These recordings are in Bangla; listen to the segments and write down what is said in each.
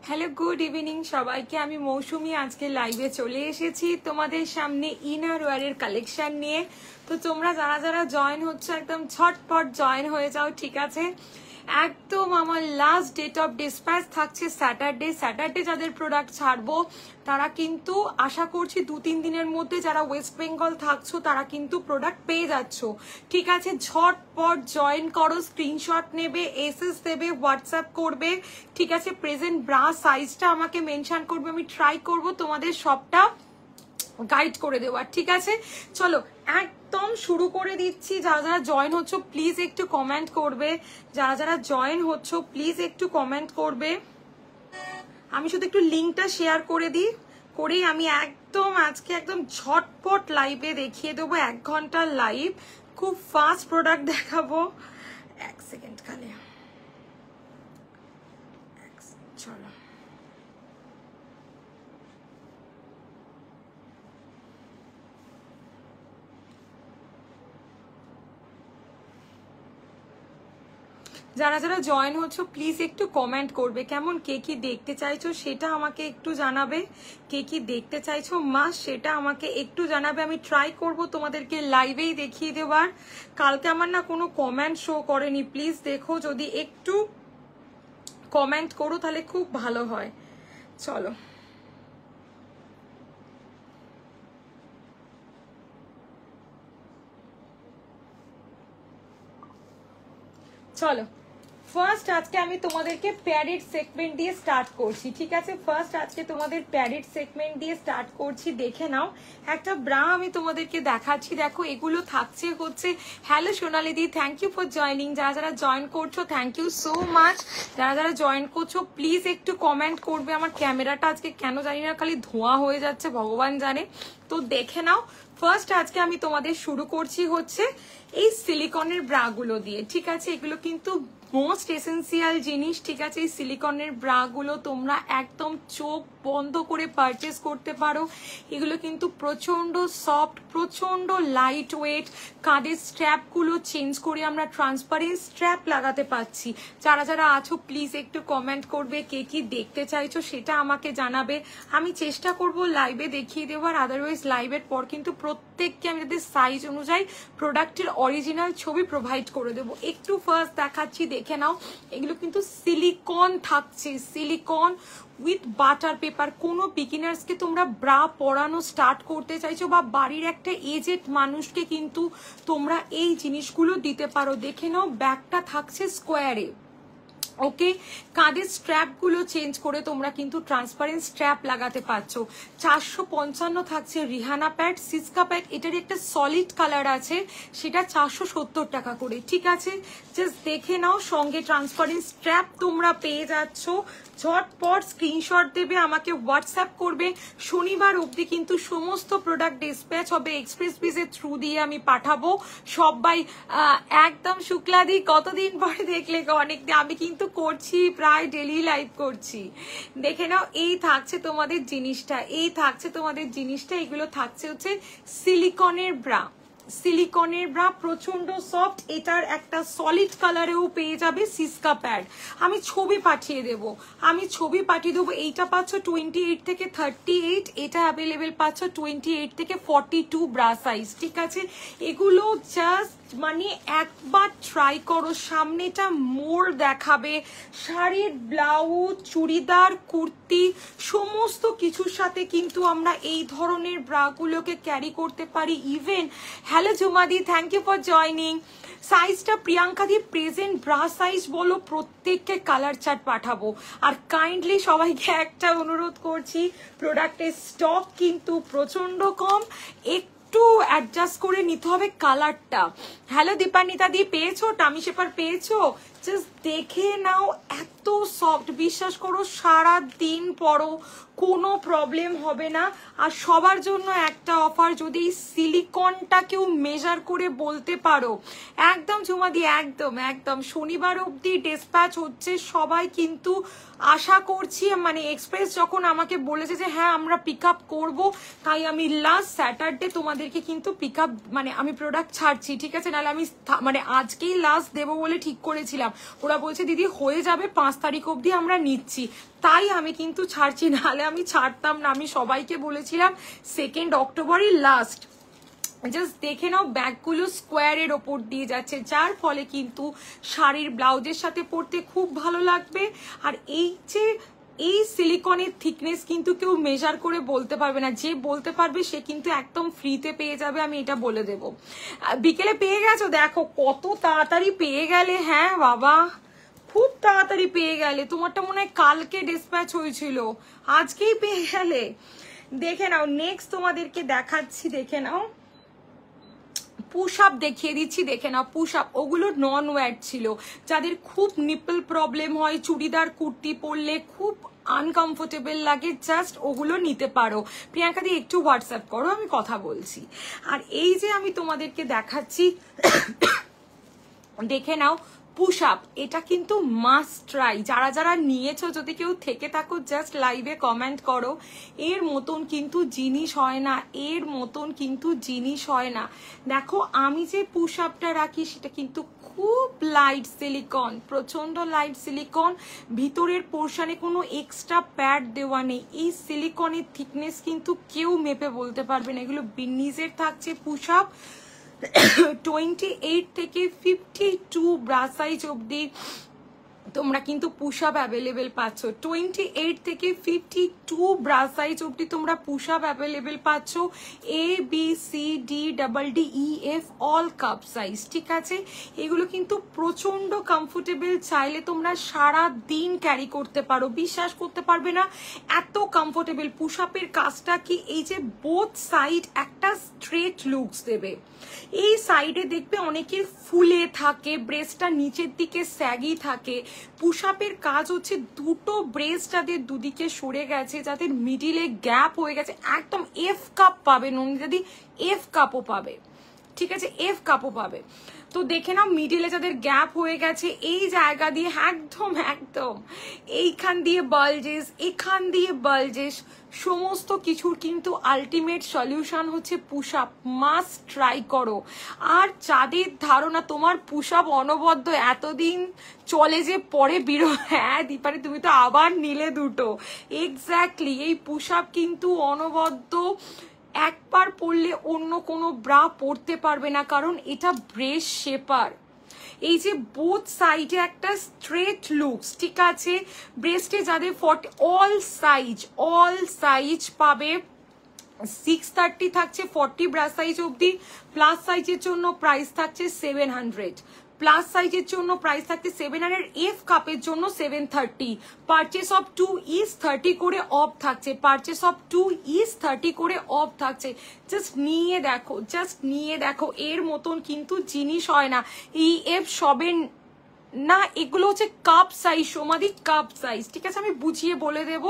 হ্যালো গুড ইভিনিং সবাইকে, আমি মৌসুমি আজকে লাইভে চলে এসেছি তোমাদের সামনে ইনার ওয়্যারের কালেকশন নিয়ে। তো তোমরা যারা যারা জয়েন হচ্ছে একদম ঝটপট জয়েন হয়ে যাও, ঠিক আছে? একদম আমার লাস্ট ডেট অফ ডিসপ্যাচ থাকছে স্যাটারডে যাদের প্রোডাক্ট ছাড়বো তারা কিন্তু আশা করছি 2-3 দিনের মধ্যে যারা ওয়েস্ট বেঙ্গল থাকছো তারা কিন্তু প্রোডাক্ট পেয়ে যাচ্ছ, ঠিক আছে? ঝটপট জয়েন করো, স্ক্রিনশট নেবে, এসএস দেবে, হোয়াটসঅ্যাপ করবে, ঠিক আছে? প্রেজেন্ট ব্রা সাইজটা আমাকে মেনশন করবে, আমি ট্রাই করব তোমাদের সবটা গাইড করে দেওয়ার, ঠিক আছে? চলো একদম শুরু করে দিচ্ছি। যারা যারা জয়েন হচ্ছ প্লিজ একটু কমেন্ট করবে, যারা যারা জয়েন হচ্ছ প্লিজ একটু কমেন্ট করবে। আমি শুধু একটু লিঙ্কটা শেয়ার করে দিই, করেই আমি একদম আজকে একদম ঝটপট লাইভে দেখিয়ে দেবো। 1 ঘন্টার লাইভ, খুব ফাস্ট প্রোডাক্ট দেখাবো। 1 সেকেন্ড খালি, চলো। যারা যারা জয়েন হচ্ছ প্লিজ একটু কমেন্ট করবে, কেমন কে কি দেখতে চাইছো সেটা আমাকে একটু জানাবে। কে কি দেখতে চাইছো সেটা আমাকে একটু জানাবে, আমি ট্রাই করব তোমাদেরকে লাইভেই দেখিয়ে দেওয়ার। কালকে আমার না কোনো কমেন্ট শো করেনি, প্লিজ দেখো, যদি একটু কমেন্ট করো তাহলে খুব ভালো হয়। চলো চলো ফার্স্ট আজকে আমি তোমাদেরকে প্যারেড সেগমেন্ট দিয়ে স্টার্ট করছি, ঠিক আছে? ফার্স্ট আজকে তোমাদের প্যারেড সেগমেন্ট দিয়ে স্টার্ট করছি। দেখে নাও একটা ব্রা আমি তোমাদেরকে দেখাচ্ছি, দেখো এগুলো থাকছে হচ্ছে। হ্যালো সোনালি দি, থ্যাংক ইউ ফর জয়নিং। যারা যারা জয়েন করছো থ্যাংক ইউ সো মাচ। যারা যারা জয়েন করছো প্লিজ একটু কমেন্ট করবে। আমার ক্যামেরাটা আজকে কেন জানি না খালি ধোঁয়া হয়ে যাচ্ছে, ভগবান জানে। তো দেখে নাও ফার্স্ট আজকে আমি তোমাদের শুরু করছি হচ্ছে এই সিলিকনের ব্রাগুলো দিয়ে, ঠিক আছে? এগুলো কিন্তু মোস্ট এসেন্সিয়াল জিনিস, ঠিক আছে? এই সিলিকনের ব্রাগুলো তোমরা একদম চোখ বন্ধ করে পারচেস করতে পারো। এগুলো কিন্তু প্রচন্ড সফট, প্রচন্ড লাইট ওয়েট। কাঁধের স্ট্র্যাপগুলো চেঞ্জ করে আমরা ট্রান্সপারেন্ট স্ট্র্যাপ লাগাতে পাচ্ছি। যারা যারা আছো প্লিজ একটু কমেন্ট করবে, কে কি দেখতে চাইছো সেটা আমাকে জানাবে। আমি চেষ্টা করব লাইভে দেখিয়ে দেওয়ার, আদারওয়াইজ লাইভের পর কিন্তু প্রত্যেককে আমি তাদের সাইজ অনুযায়ী প্রোডাক্টের অরিজিনাল ছবি প্রোভাইড করে দেবো। একটু ফার্স্ট দেখাচ্ছি, দেখে নাও। এগুলো কিন্তু সিলিকন থাকছে, সিলিকন উইথ বাটার পেপার। কোনো বিগিনার্সকে তোমরা ব্রা পরানো স্টার্ট করতে চাইছো বা বাড়ির একটা এজেড মানুষকে কিন্তু তোমরা এই জিনিসগুলো দিতে পারো। দেখে নাও ব্যাগটা থাকছে স্কোয়ারে, ওকে? কাঁধের স্ট্র্যাপগুলো চেঞ্জ করে তোমরা কিন্তু ট্রান্সপারেন্ট স্ট্র্যাপ লাগাতে পারছো। 455 থাকছে রিহানা প্যাড, সিস্কা প্যাড, এটার একটা সলিড কালার আছে, সেটা 470 টাকা করে, ঠিক আছে? জাস্ট দেখে নাও, সঙ্গে ট্রান্সপারেন্ট স্ট্র্যাপ তোমরা পেয়ে যাচ্ছ। ঝটপট স্ক্রিনশট দেবে, আমাকে হোয়াটসঅ্যাপ করবে। শনিবার অবধি কিন্তু সমস্ত প্রোডাক্ট ডিসপ্যাচ হবে, এক্সপ্রেস পিসের থ্রু দিয়ে আমি পাঠাবো। সবাই একদম শুক্লাদি, কতদিন পরে দেখলে? অনেকদিন। আমি কিন্তু করছি, প্রায় ডেলি লাইভ করছি। দেখে নাও এই থাকছে তোমাদের জিনিসটা, এই থাকছে তোমাদের জিনিসটা। এগুলো থাকছে হচ্ছে সিলিকনের ব্রা, সিলিকনের ব্রা, প্রচন্ড সফট। এটার একটা সলিড কালারেও পেয়ে যাবে সিস্কা প্যাড। আমি ছবি পাঠিয়ে দেব, আমি ছবি পাঠিয়ে দেবো। এইটা পাচ্ছ 28 থেকে 38, এটা অ্যাভেলেবেল পাচ্ছ 28 থেকে 42 ব্রা সাইজ, ঠিক আছে? এগুলো জাস্ট মানে একবার ট্রাই করো। সামনেটা মোর দেখাবে, শাড়ির ব্লাউজ, চুড়িদার, কুর্তি সমস্ত কিছুর সাথে কিন্তু আমরা এই ধরনের ব্রাগুলোকে ক্যারি করতে পারি। ইভেন হ্যালো জুমাদি, থ্যাংক ইউ ফর জয়নিং। সাইজটা Priyanka di present bra size বলো, প্রত্যেককে কালার চার্ট পাঠাবো। আর কাইন্ডলি সবাইকে একটা অনুরোধ করছি, প্রোডাক্টের স্টক কিন্তু প্রচন্ড কম, একটু অ্যাডজাস্ট করে নিতে হবে কালারটা। হ্যালো দীপান্বিতা দি, পেয়েছো? টামি শেপার পেয়েছো? জাস্ট দেখে নাও, এত সফট, বিশ্বাস করো সারা দিন পরো কোনো প্রবলেম হবে না। আর সবার জন্য একটা অফার, যদি সিলিকনটা কেউ মেজার করে বলতে পারো, একদম ঝুমাদি, একদম একদম শনিবার অবধি ডিসপ্যাচ হচ্ছে। সবাই কিন্তু আশা করছি, মানে এক্সপ্রেস যখন আমাকে বলেছে যে হ্যাঁ আমরা পিক আপ করবো, তাই আমি লাস্ট স্যাটারডে তোমাদেরকে কিন্তু পিক আপ মানে আমি প্রোডাক্ট ছাড়ছি, ঠিক আছে? নাহলে আমি মানে আজকেই লাস্ট দেবো বলে ঠিক করেছিলাম। বলেছিলাম, ওরা বলছে দিদি হয়ে যাবে 5 তারিখ অবধি আমরা নিচ্ছি, তাই আমি কিন্তু ছাড়ছি, নাহলে আমি ছাড়তাম না। আমি সবাইকে বলেছিলাম 2 অক্টোবরই লাস্ট। জাস্ট দেখে নাও ব্যাগগুলো স্কোয়ারের ওপর দিয়ে যাচ্ছে, যার ফলে কিন্তু শাড়ির ব্লাউজের সাথে পরতে খুব ভালো লাগবে। আর এই সিলিকনের থিকনেস কিন্তু কেউ মেজার করে বলতে পারবে না, যে বলতে পারবে সে কিন্তু একদম ফ্রিতে পেয়ে যাবে, আমি এটা বলে দেব। বিকেলে পেয়ে গেছো, দেখো কত তাড়াতাড়ি পেয়ে গেলে। হ্যাঁ বাবা, খুব তাড়াতাড়ি পেয়ে গেলে, তোমারটা মনে হয় কালকে ডিসপ্যাচ হয়েছিল, আজকেই পেয়ে গেলে। দেখে নাও নেক্সট তোমাদেরকে দেখাচ্ছি, দেখে নাও পুশ আপ দেখিয়ে দিচ্ছি, দেখে নাও পুশ আপ। ওগুলো নন ওয়্যার ছিল, যাদের খুব নিপল প্রবলেম হয়, চুড়িদার কুর্তি পরলে খুব আনকমফোর্টেবল লাগে, জাস্ট ওগুলো নিতে পারো। প্রিয়াঙ্কা দি একটু হোয়াটসঅ্যাপ করো, আমি কথা বলছি। আর এই যে আমি তোমাদেরকে দেখাচ্ছি, দেখে নাও পুশ আপ, এটা কিন্তু মাস্ট ট্রাই। যারা যারা নিয়েছো, যদি কেউ থেকে থাকো জাস্ট লাইভে কমেন্ট করো। এর মতন কিন্তু জিনিস হয় না, এর মতন কিন্তু জিনিস হয় না। দেখো আমি যে পুশ আপটা রাখি সেটা কিন্তু খুব লাইট সিলিকন, প্রচন্ড লাইট সিলিকন, ভিতরের পোর্শনে কোনো এক্সট্রা প্যাড দেওয়া নেই। এই সিলিকনের থিকনেস কিন্তু কেউ মেপে বলতে পারবে না। এগুলো বিন্নিজের থাকছে পুশ আপ, 28 থেকে 52 ব্রা সাইজ অবধি তোমরা কিন্তু পুশ আপ অ্যাভেলেবেল পাচ্ছ। 28 থেকে 52 ব্রা সাইজ অবধি তোমরা পুশ আপ অ্যাভেলেবেল পাচ্ছ। ABCDEF অল কাপ সাইজ, ঠিক আছে। এগুলো কিন্তু প্রচন্ড কমফোর্টেবল, চাইলে তোমরা সারা দিন ক্যারি করতে পারো, বিশ্বাস করতে পারবে না এত কমফোর্টেবল। পুশ আপের কাজটা কি, এই যে বোথ সাইড একটা স্ট্রেট লুকস দেবে। এই সাইডে দেখবে অনেকের ফুলে থাকে, ব্রেস্টটা নিচের দিকে স্যাগি থাকে। পুশ আপের কাজ হচ্ছে দুটো ব্রেস্ট যাদের দুদিকে সরে গেছে, যাদের মিডিলে গ্যাপ হয়ে গেছে, একদম এফ কাপ পাবে, নন্দিতাদি এফ কাপও পাবে, ঠিক আছে, এফ কাপও পাবে। তো দেখে নাও মিডিলে যাদের গ্যাপ হয়ে গেছে, এই জায়গা দিয়ে একদম একদম এইখান দিয়ে বালজেস, এখান দিয়ে বালজেস, সমস্ত কিছুর কিন্তু আলটিমেট সলিউশন হচ্ছে পুশ আপ। মাস্ট ট্রাই করো। আর যাদের ধারণা তোমার পুশ আপ অনবদ্য এতদিন চলে যে পরে বিরো, হ্যাঁ দীপারি তুমি তো আবার নিলে দুটো, এক্স্যাক্টলি। এই পুশ আপ কিন্তু অনবদ্য, একবার পরলে অন্য কোনো ব্রা পরতে পারবে না, কারণ এটা ব্রেস্ট শেপার। এই যে বোথ সাইডে একটা স্ট্রেট লুকস, ঠিক আছে। ব্রেস্টে যাদের 40 অল সাইজ পাবে। 630 থাকছে 40 ব্রা সাইজ অবধি। প্লাস সাইজের জন্য প্রাইস থাকছে 700, প্লাস সাইজের জন্য প্রাইস থাকছে 700, এফ কাপের জন্য 730। পারচেস অফ 2 ইজ 30 করে অফ থাকছে, পারচেস অফ 2 ইজ 30 করে অফ থাকছে। জাস্ট নিয়ে দেখো, জাস্ট নিয়ে দেখো, এর মতন কিন্তু জিনিস হয় না। এই এফ সবে না, এগুলো হচ্ছে কাপ সাইজ, সমাধি কাপ সাইজ, ঠিক আছে। আমি বুঝিয়ে বলে দেব,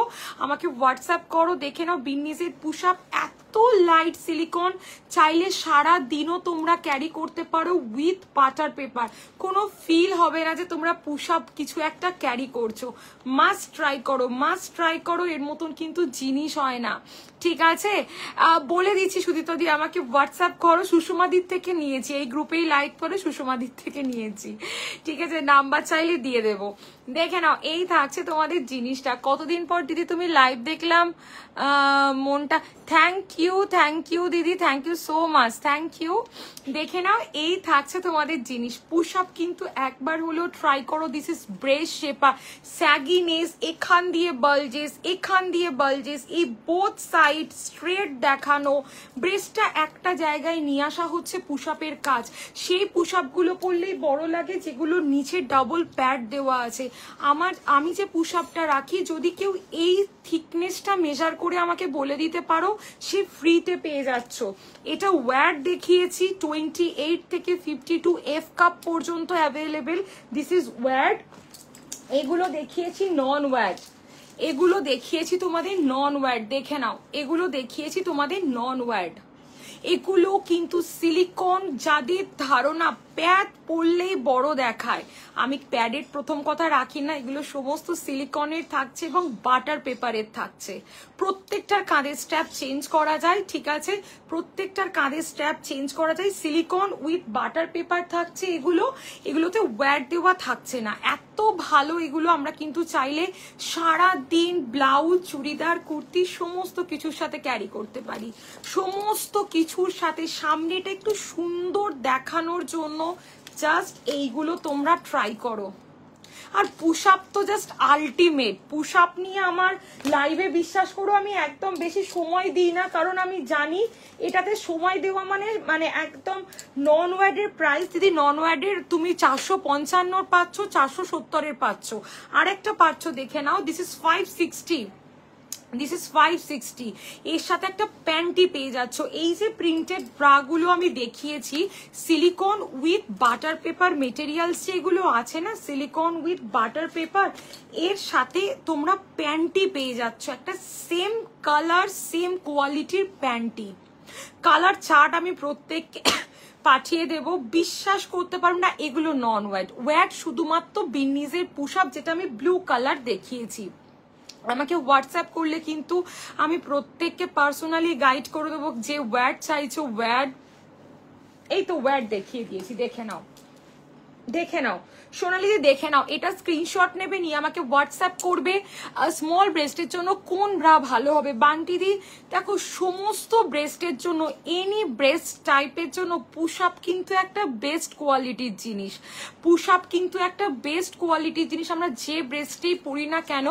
আমাকে হোয়াটসঅ্যাপ করো, দেখে নাও। বিন্নিজের পুশ আপ এত লাইট সিলিকন, চাইলে সারা দিনও তোমরা ক্যারি করতে পারো উইথ বাটার পেপার, কোনো ফিল হবে না যে তোমরা পুশ আপ কিছু একটা ক্যারি করছো। মাস্ট ট্রাই করো, মাস্ট ট্রাই করো, এর মতন কিন্তু জিনিস হয় না, ঠিক আছে। বলে দিচ্ছি সুদীপ্তা দি, আমাকে হোয়াটসঅ্যাপ করো। সুষমাদির থেকে নিয়েছি, এই গ্রুপেই লাইক করে সুষমাদির থেকে নিয়েছি, ঠিক আছে। নাম্বার চাইলে দিয়ে দেবো। দেখে নাও এই থাকছে তোমাদের জিনিসটা। কতদিন পর দিদি তুমি লাইভ দেখলাম, মনটা, থ্যাংক ইউ দিদি, thank you so much, thank you. দেখে নাও এই থাকছে তোমাদের জিনিস। পুশ আপ কিন্তু একবার হলেও ট্রাই করো। দিস ইজ ব্রেস্ট শেপা, স্যাগিনেস, এখান দিয়ে বালজেস, এখান দিয়ে বালজেস, এই বোথ সাইড স্ট্রেট দেখানো, ব্রেস্টটা একটা জায়গায় নিয়ে আসা হচ্ছে পুশ আপের কাজ। সেই পুশ আপগুলো করলেই বড় লাগে, যেগুলো নিচে ডাবল প্যাড দেওয়া আছে। আমি যে পুশ আপটা রাখি, যদি কেউ এই থিকনেসটা মেজার করে আমাকে বলে দিতে পারো, সে ফ্রিতে পেয়ে যাচ্ছ। এটা ওয়্যার দেখিয়েছি 28 থেকে 52 এফ কাপ পর্যন্ত অ্যাভেলেবেল, দিস ইজ ওয়্যার। এগুলো দেখিয়েছি নন ওয়্যার, এগুলো দেখিয়েছি তোমাদের নন ওয়্যার, দেখে নাও, এগুলো দেখিয়েছি তোমাদের নন ওয়্যার। এগুলো কিন্তু সিলিকন, যাদের ধারণা প্যাড পরলেই বড় দেখায়, আমি প্যাডের প্রথম কথা রাখি না, এগুলো সমস্ত সিলিকনের থাকছে এবং বাটার পেপারের থাকছে। প্রত্যেকটার কাঁধের স্ট্র্যাপ চেঞ্জ করা যায়, ঠিক আছে, প্রত্যেকটার কাঁধের স্ট্র্যাপ চেঞ্জ করা যায়। সিলিকন উইথ বাটার পেপার থাকছে এগুলোতে ওয়্যার দেওয়া থাকছে না। এত ভালো এগুলো, আমরা কিন্তু চাইলে সারা দিন ব্লাউজ, চুড়িদার, কুর্তি সমস্ত কিছুর সাথে ক্যারি করতে পারি, সমস্ত কিছুর সাথে। সামনেটা একটু সুন্দর দেখানোর জন্য জাস্ট এইগুলো তোমরা ট্রাই করো। আর পুশ আপ তো জাস্ট আলটিমেট। পুশ আপ নিয়ে আমার লাইভে বিশ্বাস করো আমি একদম বেশি সময় দিই না, কারণ আমি জানি এটাতে সময় দেওয়া মানে একদম নন ওয়্যার্ডের প্রাইস। দিদি নন ওয়্যার্ডের তুমি 455 পাচ্ছ, 470 পাচ্ছ, আর একটা পাচ্ছ দেখে নাও, দিস ইজ 560, দিস ইজ 560। এর সাথে একটা প্যান্টি পেয়ে যাচ্ছ। এই যে প্রিন্টেড ব্রাগুলো আমি দেখিয়েছি, silicon with butter paper materials যেগুলো আছে না, সিলিকন উইথ বাটার পেপার, এর সাথে তোমরা প্যান্টি পেয়ে যাচ্ছ, একটা সেম কালার সেম কোয়ালিটির প্যান্টি। কালার চার্ট আমি প্রত্যেককে পাঠিয়ে দেব, বিশ্বাস করতে পারবো না এগুলো নন ওয়্যার্ড। ওয়্যার্ড শুধুমাত্র বিন্নিজের পুশ আপ, যেটা আমি ব্লু কালার দেখিয়েছি। আমাকে হোয়াটসঅ্যাপ করলে কিন্তু আমি প্রত্যেককে পার্সোনালি গাইড করে দেবো, যে ওয়্যার্ড চাইছো ওয়্যার্ড। এই তো ওয়্যার্ড দেখিয়ে দিয়েছি, দেখে নাও, দেখে নাও সোনালি দি, দেখে নাও। এটা স্ক্রিনশট নেবে, নিয়ে আমাকে হোয়াটসঅ্যাপ করবে। স্মল ব্রেস্টের জন্য কোন ব্রা ভালো হবে? বান্টি দি দেখো, সমস্ত ব্রেস্টের জন্য, এনি ব্রেস্ট টাইপের জন্য পুশ আপ কিন্তু একটা বেস্ট কোয়ালিটির জিনিস। পুশ আপ কিন্তু একটা বেস্ট কোয়ালিটির জিনিস। আমরা যে ব্রেস্টেই পরি না কেন,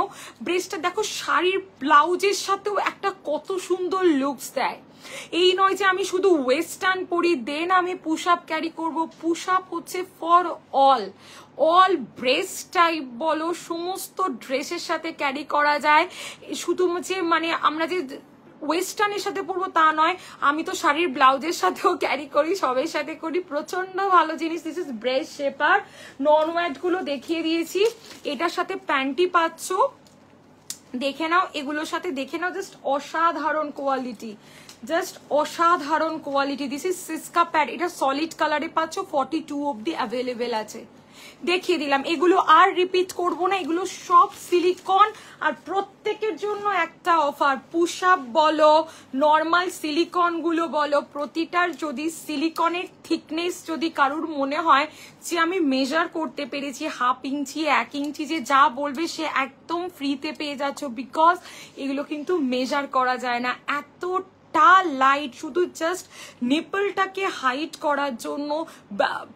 ব্রেস্টটা দেখো শাড়ির ব্লাউজের সাথেও একটা কত সুন্দর লুকস দেয়। এই নয় যে আমি শুধু ওয়েস্টার্ন পরি দেন আমি পুশ আপ ক্যারি করবো। পুশ আপ হচ্ছে ফর অল ব্রেস্ট টাইপ বলো, সমস্ত ড্রেসের সাথে ক্যারি করা যায়। শুধু যে মানে আমরা যে ওয়েস্টার্নের সাথে পরবো তা নয়, আমি তো শাড়ির ব্লাউজের সাথেও ক্যারি করি, সবের সাথে করি। প্রচন্ড ভালো জিনিস। This is breast shaper. Non wired গুলো দেখিয়ে দিয়েছি, এটার সাথে প্যান্টি পাচ্ছ, দেখে নাও এগুলোর সাথে, দেখে নাও, জাস্ট অসাধারণ কোয়ালিটি, জাস্ট অসাধারণ কোয়ালিটি। দিস ইজ সিস্কা প্যাড, এটা সলিড কালারে পাচ্ছ, 42 অব্দি অ্যাভেলেবেল আছে। দেখিয়ে দিলাম, এগুলো আর রিপিট করবো না, এগুলো সব সিলিকন। আর প্রত্যেকের জন্য একটা অফার, পুশ আপ বলো, নর্মাল সিলিকন গুলো বলো, প্রতিটার যদি সিলিকনের থিকনেস যদি কারুর মনে হয় যে আমি মেজার করতে পেরেছি 1/2 ইঞ্চি 1 ইঞ্চি, যে যা বলবে সে একদম ফ্রিতে পেয়ে যাচ্ছ, বিকজ এগুলো কিন্তু মেজার করা যায় না। এতটা লাইট, শুধু জাস্ট নিপলটাকে হাইট করার জন্য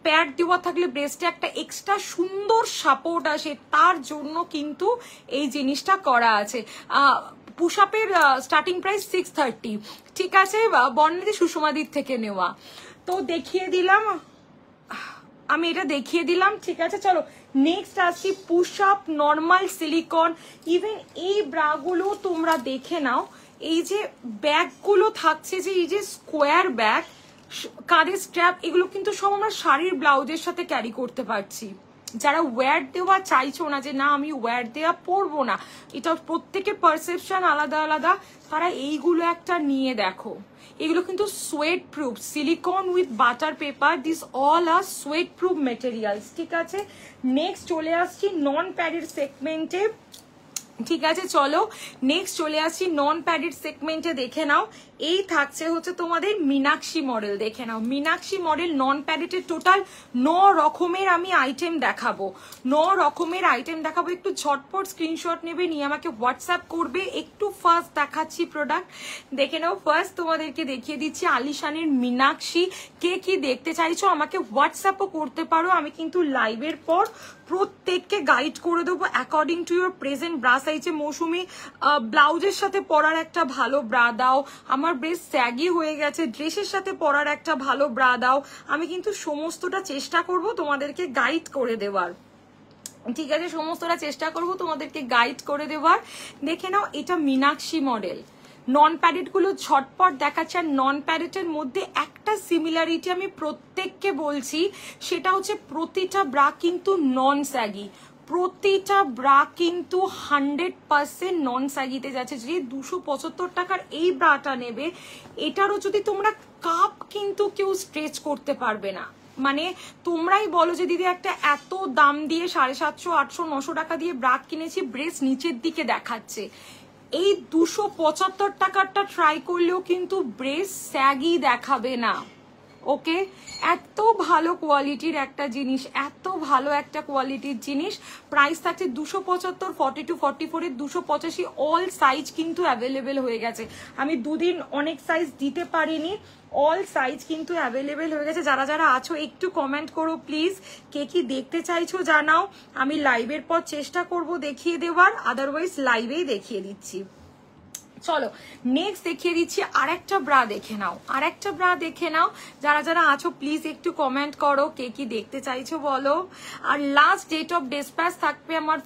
প্যাড দেওয়া থাকলে ব্রেস্টে একটা এক্সট্রা সুন্দর সাপোর্ট আসে, তার জন্য কিন্তু এই জিনিসটা করা আছে। পুশ আপের স্টার্টিং প্রাইস 630, ঠিক আছে, বর্ণালী সুষমাদির থেকে নেওয়া। তো দেখিয়ে দিলাম, আমি এটা দেখিয়ে দিলাম, ঠিক আছে। চলো নেক্সট আসছি push up normal silicon. Even এই ব্রাগুলো তোমরা দেখে নাও, এই যে ব্যাগগুলো থাকছে, যে এই যে স্কোয়ার ব্যাগ, কাঁধের স্ট্র্যাপ, এগুলো কিন্তু সব আমরা শাড়ির ব্লাউজের সাথে ক্যারি করতে পারছি। যারা ওয়্যার দেওয়া চাইছো না, যে না আমি ওয়্যার দেওয়া পরবো না, এটা প্রত্যেকের পারসেপশন আলাদা আলাদা, তারা এইগুলো একটা নিয়ে দেখো। এগুলো কিন্তু sweat proof, silicon with butter paper, this all are sweat proof materials, ঠিক আছে। নেক্সট চলে আসছি নন প্যাডেড সেগমেন্টে, ঠিক আছে। চলো নেক্সট চলে আসছি নন প্যাডেড সেগমেন্টে, দেখে নাও। এই থাকছে হচ্ছে তোমাদের মীনাক্ষী মডেল, দেখে নাও মীনাক্ষী মডেল নন প্যাডেডের টোটাল 9 রকমের আমি আইটেম দেখাবো, 9 রকমের আইটেম দেখাবো। একটু ঝটপট স্ক্রিনশট নেবে, নিয়ে আমাকে হোয়াটসঅ্যাপ করবে। একটু ফার্স্ট দেখাচ্ছি প্রোডাক্ট, দেখে নাও। ফার্স্ট তোমাদেরকে দেখিয়ে দিচ্ছি আলিশানের মীনাক্ষী। কে কি দেখতে চাইছো আমাকে হোয়াটসঅ্যাপও করতে পারো, আমি কিন্তু লাইভের পর প্রত্যেককে গাইড করে দেবো according to your present bra সাইজে। মৌসুমি ব্লাউজের সাথে পরার একটা ভালো ব্রা দাও, আমার ব্রেস্ট স্যাগি হয়ে গেছে, ড্রেসের সাথে পরার একটা ভালো ব্রা দাও। আমি কিন্তু সমস্তটা চেষ্টা করব তোমাদেরকে গাইড করে দেওয়ার, ঠিক আছে, সমস্তটা চেষ্টা করব তোমাদেরকে গাইড করে দেওয়ার। দেখে নাও এটা মীনাক্ষী মডেল। নন প্যাডেড গুলো ঝটপট দেখাচ্ছে। আর নন প্যাডেডের মধ্যে একটা সিমিলারিটি আমি প্রত্যেককে বলছি, সেটা হচ্ছে প্রতিটা ব্রা কিন্তু নন স্যাগি, প্রতিটা ব্রা কিন্তু 100% নন স্যাগিতে যাচ্ছে। যে 275 টাকার এই ব্রাটা নেবে, এটারও যদি তোমরা কাপ কিন্তু কেউ স্ট্রেচ করতে পারবে না, মানে তোমরাই বলো যে দিদি একটা এত দাম দিয়ে 750, 800, 900 টাকা দিয়ে ব্রা কিনেছি, ব্রেস নিচের দিকে দেখাচ্ছে। এই 275 টাকারটা ট্রাই করলেও কিন্তু ব্রেস স্যাগই দেখাবে না। ওকে, এত ভালো কোয়ালিটির একটা জিনিস, এত ভালো একটা কোয়ালিটির জিনিস। প্রাইস থাকছে 275, 42, 44 এর 285। অল সাইজ কিন্তু অ্যাভেলেবেল হয়ে গেছে। আমি দুদিন অনেক সাইজ দিতে পারিনি, অল সাইজ কিন্তু অ্যাভেলেবেল হয়ে গেছে। যারা যারা আছো একটু কমেন্ট করো প্লিজ, কে কি দেখতে চাইছো জানাও। আমি লাইভের পর চেষ্টা করব দেখিয়ে দেওয়ার, আদারওয়াইজ লাইভেই দেখিয়ে দিচ্ছি। চলো নেক্সট দেখিয়ে দিচ্ছি আরেকটা ব্রা দেখে নাও, আরেকটা ব্রা দেখে নাও। যারা যারা আছো প্লিজ একটু কমেন্ট করো, কে কি দেখতে চাইছো বলো। আর লাস্ট ডেট অফ ডিসপ্যাচ থাকবে আমার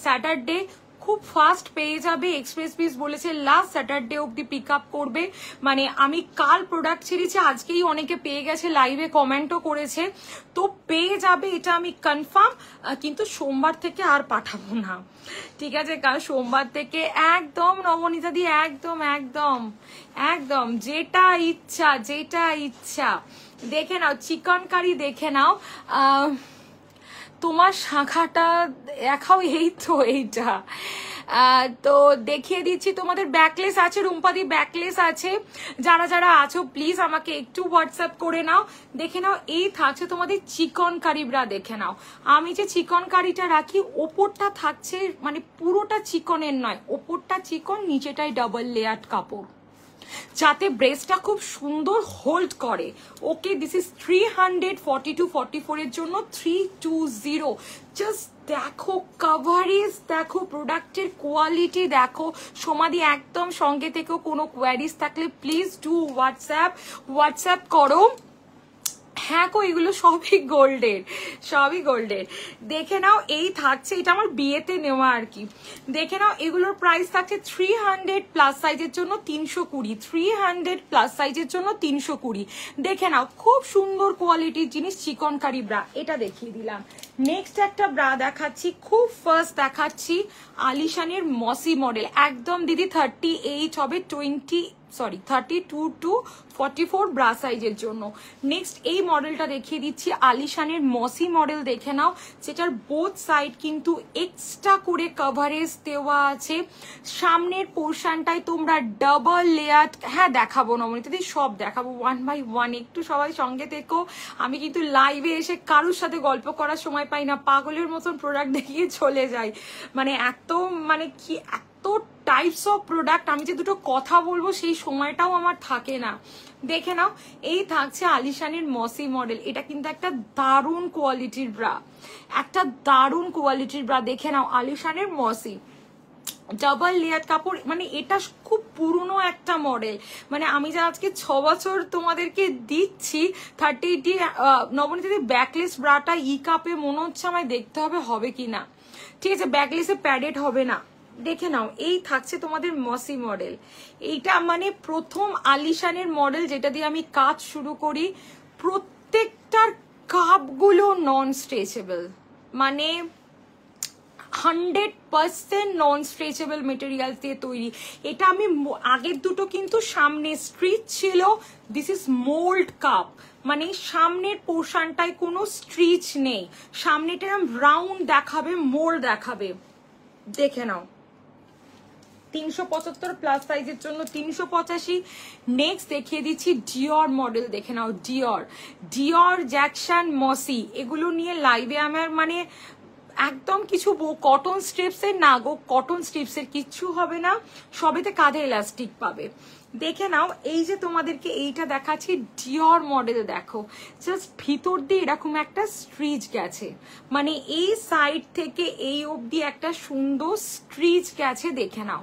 স্যাটারডে, খুব ফাস্ট পেয়ে যাবে। এক্সপ্রেস পিস বলেছে লাস্ট স্যাটারডে অব্দি পিক আপ করবে। মানে আমি কাল প্রোডাক্ট ছেড়েছি, আজকেই অনেকে পেয়ে গেছে, লাইভে কমেন্টও করেছে, তো পেয়ে যাবে এটা আমি কনফার্ম। কিন্তু সোমবার থেকে আর পাঠাবো না, ঠিক আছে? কাল সোমবার থেকে একদম নবনীতা দি, একদম একদম একদম যেটা ইচ্ছা, যেটা ইচ্ছা দেখে নাও। চিকেন কারি দেখে নাও, তোমার শাখাটা দেখাও, এই তো এইটা। তো দেখিয়ে দিচ্ছি, তোমাদের ব্যাকলেস আছে রুম্পাদি, ব্যাকলেস আছে। যারা যারা আছো প্লিজ আমাকে একটু হোয়াটসঅ্যাপ করে নাও, দেখে নাও। এই থাকছে তোমাদের চিকন কারি ব্রা, দেখে নাও। আমি যে চিকন কারিটা রাখি, ওপরটা থাকছে মানে পুরোটা চিকনের নয়, ওপরটা চিকন, নিচেটাই ডাবল লেয়ার কাপড়, যাতে ব্রেসটা খুব সুন্দর হোল্ড করে। ওকে, দিস ইজ 342, 44 এর জন্য 320। জাস্ট দেখো কভারেজ, দেখো প্রোডাক্টের কোয়ালিটি দেখো। সমাধি একদম সঙ্গে থেকেও কোনো কোয়ারিজ থাকলে প্লিজ ডু হোয়াটসঅ্যাপ করো। হ্যাঁ কো, এগুলো সবই গোল্ডের, সবই গোল্ডের। দেখে নাও, এই থাকছে, এটা আমার বিয়েতে নেওয়া আর কি। দেখে নাও, এগুলোর প্রাইস থাকছে 300 প্লাস সাইজের জন্য 320, 300 প্লাস সাইজের জন্য 320। দেখে নাও, খুব সুন্দর কোয়ালিটির জিনিস, চিকন কারি ব্রা। এটা দেখিয়ে দিলাম। নেক্সট একটা ব্রা দেখাচ্ছি, খুব ফার্স্ট দেখাচ্ছি আলিশানের মসি মডেল। একদম দিদি 38 হবে, 32 to 44 ব্রা সাইজের জন্য। নেক্সট এই মডেলটা দেখিয়ে দিচ্ছি, আলিশানের মসি মডেল। দেখে নাও, যেটার বোথ সাইড কিন্তু এক্সট্রা করে কভারেজ দেওয়া আছে। সামনের পোর্শনটাই তোমরা ডাবল লেয়ার, হ্যাঁ দেখাবো নবনীতা দি, সব দেখাবো 1 by 1। একটু সবাই সঙ্গে থেকো। আমি কিন্তু লাইভে এসে কারোর সাথে গল্প করার সময় পাই না, পাগলের মতন প্রোডাক্ট দেখিয়ে চলে যাই। মানে এত মানে কি এত টাইপস অফ প্রোডাক্ট, আমি যে দুটো কথা বলবো সেই সময়টাও আমার থাকে না। দেখে নাও, এই থাকছে আলিশানের মসি মডেল। এটা কিন্তু একটা দারুণ কোয়ালিটির ব্রা, একটা দারুণ কোয়ালিটির ব্রা। দেখে নাও, আলিশানের মসি ডাবল লেয়ার কাপড়। মানে এটা খুব পুরনো একটা মডেল, মানে আমি যা আজকে 6 বছর তোমাদেরকে দিচ্ছি 30 নবনীতি ব্যাকলেস ব্রাটা ই কাপে মনে হচ্ছে আমায় দেখতে হবে, হবে কিনা। ঠিক আছে, ব্যাকলেসে প্যাডেড হবে না। দেখে নাও, এই থাকছে তোমাদের মসি মডেল। এইটা মানে প্রথম আলিশানের মডেল যেটা দিয়ে আমি কাজ শুরু করি। প্রত্যেকটার কাপগুলো নন স্ট্রেচেবল, মানে 100% নন স্ট্রেচেবল মেটেরিয়াল দিয়ে তৈরি। এটা আমি আগের দুটো কিন্তু সামনে স্ট্রিচ ছিল, দিস ইজ মোল্ড কাপ, মানে সামনের পোর্শনটায় কোনো স্ট্রিচ নেই, সামনেটা রাউন্ড দেখাবে, মোল্ড দেখাবে। দেখে নাও, 375 প্লাস সাইজের জন্য 385। নেক্সট দেখিয়ে দিচ্ছি ডিওর মডেল। দেখে নাও, ডিওর জ্যাকসন মসি, এগুলো নিয়ে লাইভে আমার মানে একদম কিছু কটন স্ট্রিপসের না গো, কটন স্ট্রিপসের কিচ্ছু হবে না, সবেতে কাঁধে ইলাস্টিক পাবে। দেখে নাও, এই যে তোমাদেরকে এইটা দেখাচ্ছি ডিওর মডেল, দেখো জাস্ট ভিতর দিয়ে এরকম একটা স্ট্রিচ গেছে, মানে এই সাইড থেকে এই অবধি একটা সুন্দর স্ট্রিচ গেছে। দেখে নাও,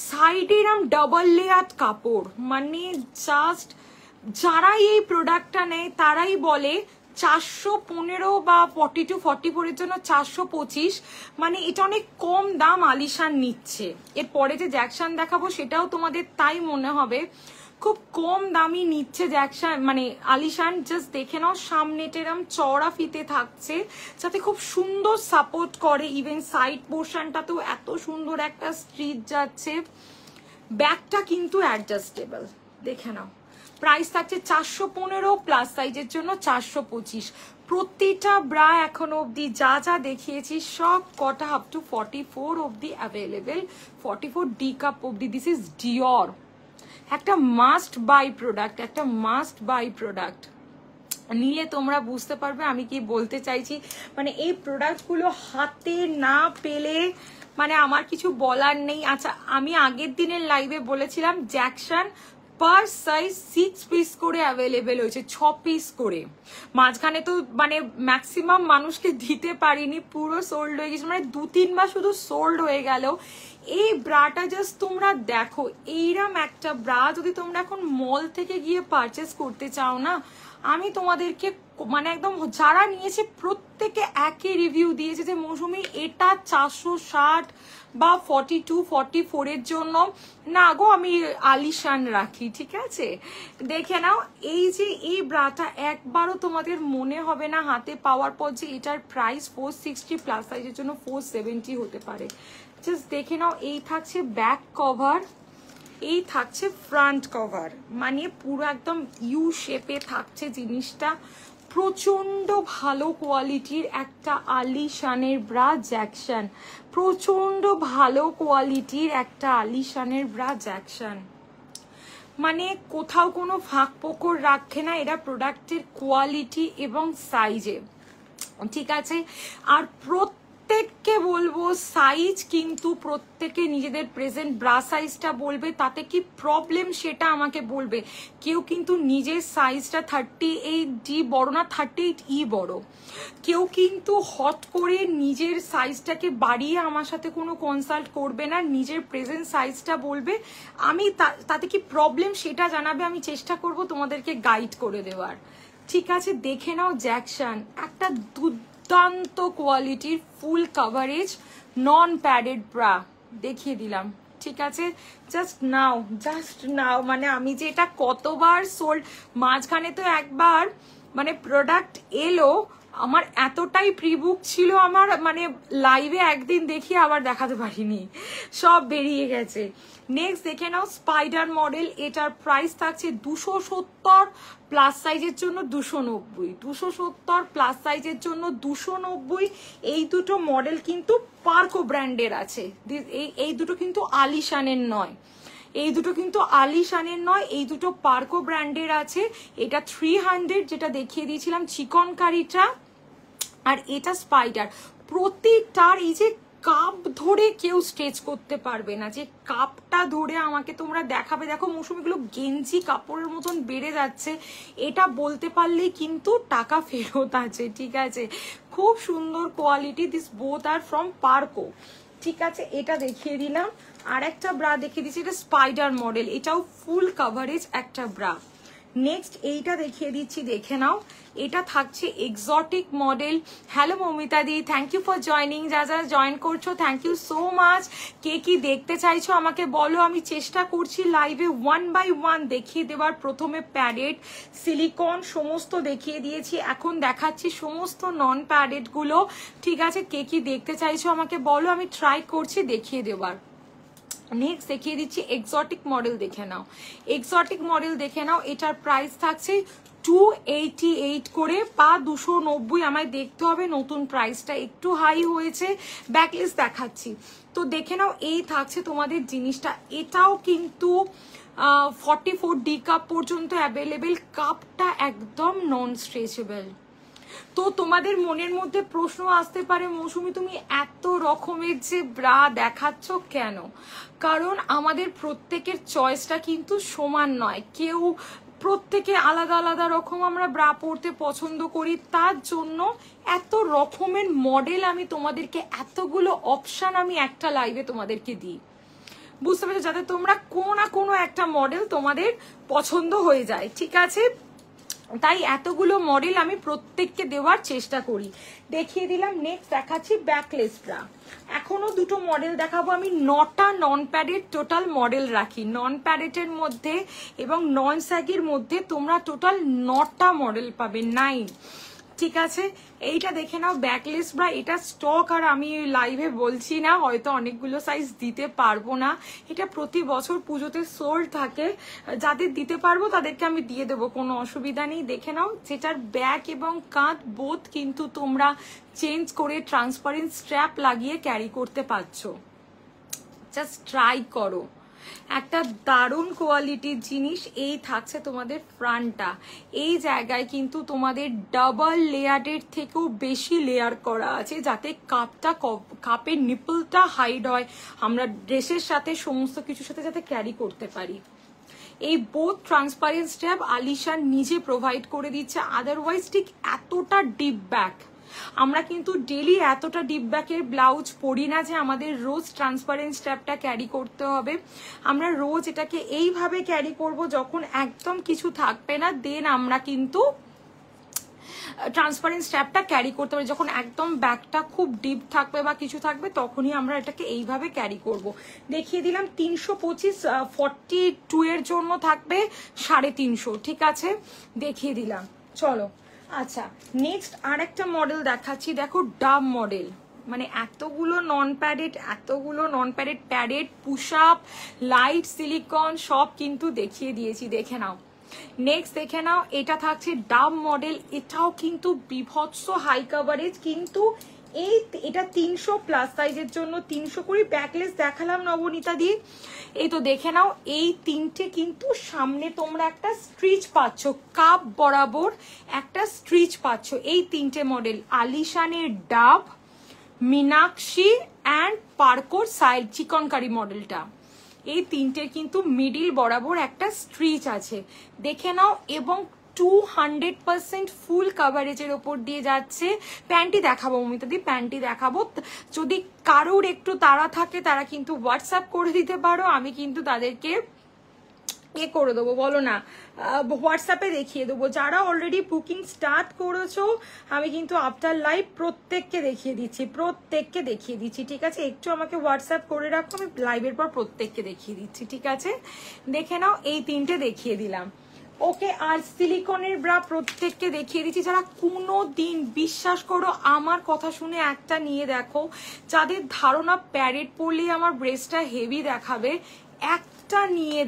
সাইডে এরকম ডাবল লেয়ার কাপড়, মানে জাস্ট যারাই এই প্রোডাক্টটা নেয় তারাই বলে 415 বা 42, 44 এর জন্য 425, মানে এটা অনেক কম দাম আলিশান নিচ্ছে। এরপরে যে জ্যাকসন দেখাবো সেটাও তোমাদের তাই মনে হবে, খুব কম দামই নিচ্ছে জ্যাকসন মানে আলিশান। জাস্ট দেখে নাও, সামনেটা এরম চওড়া ফিতে থাকছে যাতে খুব সুন্দর সাপোর্ট করে, ইভেন সাইড পোর্শনটাতেও এত সুন্দর একটা স্ট্রিচ যাচ্ছে। ব্যাগটা কিন্তু অ্যাডজাস্টেবল, দেখে নাও, প্রাইস থাকছে 415, প্লাস সাইজের জন্য 425। প্রতিটা ব্রা এখনো অবধি যা যা দেখিয়েছি সব কটা আপ টু 44 অবধি অ্যাভেলেবেল, 44 ডি কাপ অবধি। দিস ইজ ডিওর, একটা মাস্ট বাই প্রোডাক্ট, একটা মাস্ট বাই প্রোডাক্ট। নিলে তোমরা বুঝতে পারবে আমি কি বলতে চাইছি। মানে এই প্রোডাক্টগুলো হাতে না পেলে মানে আমার কিছু বলার নেই। আচ্ছা, আমি আগের দিনের লাইভে বলেছিলাম জ্যাকসন পার সাইজ 6 পিস করে অ্যাভেলেবেল হয়েছে, 6 পিস করে। মাঝখানে তো মানে ম্যাক্সিমাম মানুষকে দিতে পারিনি, পুরো সোল্ড হয়ে গেছে, মানে 2-3 বার শুধু সোল্ড হয়ে গেল। এই ব্রাটা জাস্ট তোমরা দেখো, এইরকম একটা ব্রা যদি তোমরা এখন মল থেকে গিয়ে পারচেস করতে চাও না, আমি তোমাদেরকে মানে একদম যারা নিয়েছে প্রত্যেকে একই রিভিউ দিয়েছে যে মৌসুমি এটা 460 বা 42-44 এর জন্য না গো, আমি আলিশান রাখি, ঠিক আছে? দেখে নাও, এই যে এই ব্রাটা একবারও তোমাদের মনে হবে না হাতে পাওয়ার পর যে এটার প্রাইস 460, প্লাস সাইজের জন্য 470 হতে পারে। জাস্ট দেখে নাও, এই থাকছে ব্যাক কভার, এই থাকছে ফ্রন্ট কভার, মানে পুরো একদম ইউ শেপে থাকছে জিনিসটা। প্রচন্ড ভালো কোয়ালিটির একটা আলিশানের ব্রা জ্যাকসন, প্রচন্ড ভালো কোয়ালিটির একটা আলিশানের ব্রা জ্যাকসন, মানে কোথাও কোনো ফাঁক ফোকর রাখে না এরা প্রোডাক্টের কোয়ালিটি এবং সাইজে, ঠিক আছে? আর প্রত্যেককে বলবো সাইজ কিন্তু প্রত্যেকে নিজেদের প্রেজেন্ট ব্রা সাইজটা বলবে, তাতে কি প্রবলেম সেটা আমাকে বলবে। কেউ কিন্তু নিজের সাইজটা 38D বড় না 38E বড়, কেউ কিন্তু হট করে নিজের সাইজটাকে বাড়িয়ে আমার সাথে কোনো কনসাল্ট করবে না, নিজের প্রেজেন্ট সাইজটা বলবে। আমি তাতে কি প্রবলেম সেটা জানাবে, আমি চেষ্টা করব তোমাদেরকে গাইড করে দেওয়ার, ঠিক আছে? দেখে নাও জ্যাকসন, একটা দুর্দান্ত কোয়ালিটির ফুল কাভারেজ নন প্যাডেড ব্রা দেখিয়ে দিলাম, ঠিক আছে? জাস্ট নাও, মানে আমি যে এটা কতবার সোল্ড, মাঝখানে তো একবার মানে প্রোডাক্ট এলো আমার এতটাই প্রিবুক ছিল, আমার মানে লাইভে একদিন দেখি আবার দেখাতে পারিনি, সব বেরিয়ে গেছে। নেক্সট দেখে নাও স্পাইডার মডেল, এটার প্রাইস থাকছে 270, প্লাস সাইজের জন্য 290, 270 প্লাস সাইজের জন্য 290। এই দুটো মডেল কিন্তু পার্কো ব্র্যান্ডের আছে, এই দুটো কিন্তু আলিশানের নয়, এই দুটো কিন্তু আলিশানের নয়, এই দুটো পার্কো ব্র্যান্ডের আছে। এটা 300 যেটা দেখিয়ে দিয়েছিলাম চিকনকারিটা, আর এটা স্পাইডার। প্রতিটার এই যে কাপ ধরে কেউ স্ট্রেচ করতে পারবে না, যে কাপটা ধরে আমাকে তোমরা দেখাবে, দেখো মৌসুমিগুলো গেঞ্জি কাপড়ের মতন বেড়ে যাচ্ছে, এটা বলতে পারলেই কিন্তু টাকা ফেরত আছে, ঠিক আছে? খুব সুন্দর quality, this both are from পার্কো, ঠিক আছে? এটা দেখিয়ে দিলাম। আর একটা ব্রা দেখিয়ে দিচ্ছি, এটা স্পাইডার মডেল, এটাও ফুল কাভারেজ একটা ব্রা। নেক্সট এইটা দেখিয়ে দিচ্ছি, দেখে নাও, এটা থাকছে এক্সোটিক মডেল। হ্যালো মৌমিতা দি, থ্যাংক ইউ ফর জয়নিং, যা যা জয়েন করছো থ্যাংক ইউ সো মাচ। কে কি দেখতে চাইছো আমাকে বলো, আমি চেষ্টা করছি লাইভে 1 বাই 1 দেখিয়ে দেওয়ার। প্রথমে প্যাডেড সিলিকন সমস্ত দেখিয়ে দিয়েছি, এখন দেখাচ্ছি সমস্ত নন প্যাডেড গুলো, ঠিক আছে? কে কি দেখতে চাইছো আমাকে বলো, আমি ট্রাই করছি দেখিয়ে দেওয়ার। নেক্সট দেখিয়ে দিচ্ছি এক্সোটিক মডেল, দেখে নাও, এক্সোটিক মডেল দেখে নাও, এটার প্রাইস থাকছে 288 করে বা 290, আমায় দেখতে হবে নতুন প্রাইসটা একটু হাই হয়েছে, ব্যাকলেস দেখাচ্ছি। তো দেখে নাও, এই থাকছে তোমাদের জিনিসটা, এটাও কিন্তু 44 ডি কাপ পর্যন্ত অ্যাভেলেবেল, কাপটা একদম নন স্ট্রেচেবল। তো তোমাদের মনের মধ্যে প্রশ্ন আসতে পারে মৌসুমি তুমি এত রকমের যে ব্রা দেখাচ্ছ কেন? কারণ আমাদের প্রত্যেকের চয়েসটা কিন্তু সমান নয়, কেউ প্রত্যেকে আলাদা আলাদা রকম আমরা ব্রা পরতে পছন্দ করি, তার জন্য এত রকমের মডেল আমি তোমাদেরকে, এতগুলো অপশন আমি একটা লাইভে তোমাদেরকে দিই, বুঝতে পেরেছো? যাতে তোমরা কোনো না কোনো একটা মডেল তোমাদের পছন্দ হয়ে যায়, ঠিক আছে? তাই এতগুলো মডেল আমি প্রত্যেককে দেওয়ার চেষ্টা করি। দেখিয়ে দিলাম। নেক্সট দেখাচ্ছি ব্যাকলেস ব্রা, এখনো দুটো মডেল দেখাবো আমি। 9টা নন প্যাডেড টোটাল মডেল রাখি, নন প্যাডেডের মধ্যে এবং নন স্যাগির মধ্যে তোমরা টোটাল 9টা মডেল পাবে, 9। ঠিক আছে, এইটা দেখে নাও ব্যাকলেস ব্রা, এটা স্টক আর আমি লাইভে বলছি না, হয়তো অনেকগুলো সাইজ দিতে পারবো না, এটা প্রতি বছর পুজোতে সোল্ড থাকে, যাদের দিতে পারবো তাদেরকে আমি দিয়ে দেবো, কোনো অসুবিধা নেই। দেখে নাও, যেটার ব্যাক এবং কাঁধ বোথ কিন্তু তোমরা চেঞ্জ করে ট্রান্সপারেন্ট স্ট্র্যাপ লাগিয়ে ক্যারি করতে পারছো, জাস্ট ট্রাই করো। একটা দারুণ কোয়ালিটির জিনিস। এই থাকছে তোমাদের ফ্রন্টটা, এই জায়গায় কিন্তু তোমাদের ডাবল লেয়ারের থেকেও বেশি লেয়ার করা আছে, যাতে কাপের নিপলটা হাইড হয়, আমরা ড্রেসের সাথে সমস্ত কিছুর সাথে যাতে ক্যারি করতে পারি। এই বোথ ট্রান্সপারেন্ট স্ট্র্যাপ আলিশান নিজে প্রোভাইড করে দিচ্ছে, আদারওয়াইজ ঠিক এতটা ডিপ ব্যাক আমরা কিন্তু ডেলি এতটা ডিপ ব্যাকের ব্লাউজ পরি না যে আমাদের রোজ ট্রান্সপারেন্ট স্ট্র্যাপটা ক্যারি করতে হবে। আমরা রোজ এটাকে এইভাবে ক্যারি করব, যখন একদম কিছু থাকবে না দেন আমরা কিন্তু ট্রান্সপারেন্ট স্ট্র্যাপটা ক্যারি করতে পারি। যখন একদম ব্যাকটা খুব ডিপ থাকবে বা কিছু থাকবে তখনই আমরা এটাকে এইভাবে ক্যারি করব। দেখিয়ে দিলাম 325 42 এর জন্য থাকবে 350, ঠিক আছে, দেখিয়ে দিলাম। চলো, আচ্ছা নেক্সট আর একটা মডেল দেখাচ্ছি, দেখো ডাব মডেল, মানে এতগুলো non padded padded push up light silicon সব কিন্তু দেখিয়ে দিয়েছি, দেখে নাও। নেক্সট দেখে নাও, এটা থাকছে ডাব মডেল, এটাও কিন্তু বিভৎস হাই কাভারেজ, কিন্তু এটা 300 প্লাস সাইজের জন্য 300 করে। ব্যাকলেস দেখালাম নবনীতা দি, এই তো দেখে নাও, এই তিনটে কিন্তু সামনে তোমরা একটা স্ট্রিচ পাচ্ছ, কাপ বরাবর একটা স্ট্রিচ পাচ্ছ। এই তিনটে মডেল আলিশানের ডাব, Meenakshi and parkour side chikankari মডেলটা, এই তিনটে কিন্তু মিডিল বরাবর একটা স্ট্রিচ আছে, দেখে নাও। এবং 200% ফুল কাভারেজের ওপর দিয়ে যাচ্ছে। প্যান্টি দেখাবো মমিতা দি, প্যান্টি দেখাবো, যদি কারোর একটু তাড়া থাকে তারা কিন্তু হোয়াটসঅ্যাপ করে দিতে পারো, আমি কিন্তু তাদেরকে করে দেবো, বলো না, হোয়াটসঅ্যাপে দেখিয়ে দেবো। যারা অলরেডি বুকিং স্টার্ট করেছো আমি কিন্তু আফটার লাইভ প্রত্যেককে দেখিয়ে দিচ্ছি, ঠিক আছে, একটু আমাকে হোয়াটসঅ্যাপ করে রাখো, আমি লাইভের পর প্রত্যেককে দেখিয়ে দিচ্ছি, ঠিক আছে। দেখে নাও, এই তিনটে দেখিয়ে দিলাম, ওকে। আর সিলিকনের ব্রা প্রত্যেককে দেখিয়ে দিচ্ছি, যারা কোনো দিন, বিশ্বাস করো আমার কথা শুনে একটা নিয়ে দেখো, যাদের ধারণা প্যারেড পরলে আমার ব্রেস্টটা হেভি দেখাবে, একটা নিয়ে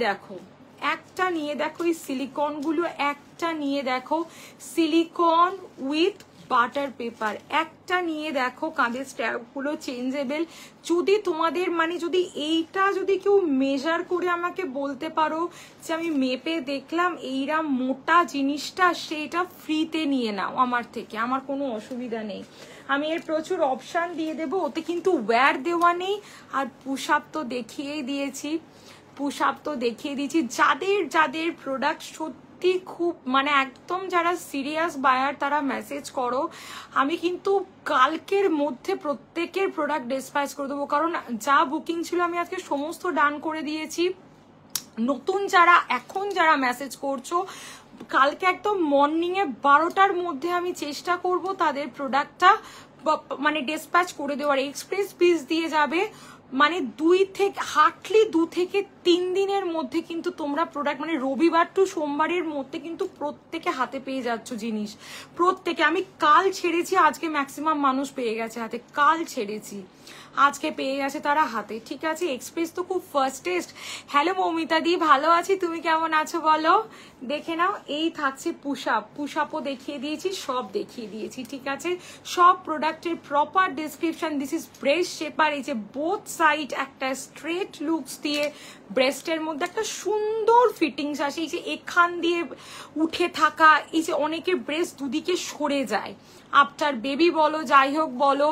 দেখো এই সিলিকন গুলো, একটা নিয়ে দেখো, সিলিকন উইথ বাটার পেপার, একটা নিয়ে দেখো, কাঁধের স্ট্র্যাপ গুলো চেঞ্জেবল। যদি তোমাদের মানে যদি এইটা যদি কেউ মেজার করে আমাকে বলতে পারো যে আমি মেপে দেখলাম এইরা মোটা জিনিসটা, সেটা ফ্রিতে নিয়ে নাও আমার থেকে, আমার কোনো অসুবিধা নেই, আমি এর প্রচুর অপশান দিয়ে দেবো, ওতে কিন্তু ওয়্যার দেওয়া নেই। আর পুশ আপ তো দেখিয়েই দিয়েছি, যাদের প্রোডাক্ট সত্যি খুব মানে একদম যারা সিরিয়াস বায়ার তারা মেসেজ করো, আমি কিন্তু কালকের মধ্যে প্রত্যেকের প্রোডাক্ট ডিসপ্যাচ করে দেবো, কারণ যা বুকিং ছিল আমি আজকে সমস্ত ডান করে দিয়েছি। নতুন যারা মেসেজ করছো, কালকে একদম মর্নিং এ 12টার মধ্যে আমি চেষ্টা করব তাদের প্রোডাক্টটা মানে ডিসপ্যাচ করে দেওয়ার। এক্সপ্রেস পিস দিয়ে যাবে, মানে 2 থেকে 3 দিনের মধ্যে কিন্তু তোমরা প্রোডাক্ট মানে রবিবার টু সোমবারের মধ্যে কিন্তু প্রত্যেকে হাতে পেয়ে যাচ্ছ জিনিস, প্রত্যেকে। আমি কাল ছেড়েছি, আজকে ম্যাক্সিমাম মানুষ পেয়ে গেছে হাতে, কাল ছেড়েছি আজকে পেয়ে গেছে তারা হাতে, ঠিক আছে। এক্সপ্রেস তো খুব ফার্স্টেস্ট। হ্যালো মৌমিতা দি, ভালো আছি, তুমি কেমন আছো বলো। দেখে নাও, এই থাকছে পুশ আপও দেখিয়ে দিয়েছি, সব দেখিয়ে দিয়েছি, ঠিক আছে। সব প্রোডাক্টের proper description. This is breast shaper, এই যে বোথ সাইড একটা স্ট্রেট লুকস দিয়ে ব্রেস্টের মধ্যে একটা সুন্দর ফিটিংস আসে, এই যে এখান দিয়ে উঠে থাকা, এই যে অনেকের ব্রেস্ট দুদিকে সরে যায় আফটার বেবি বলো, যাই হোক বলো।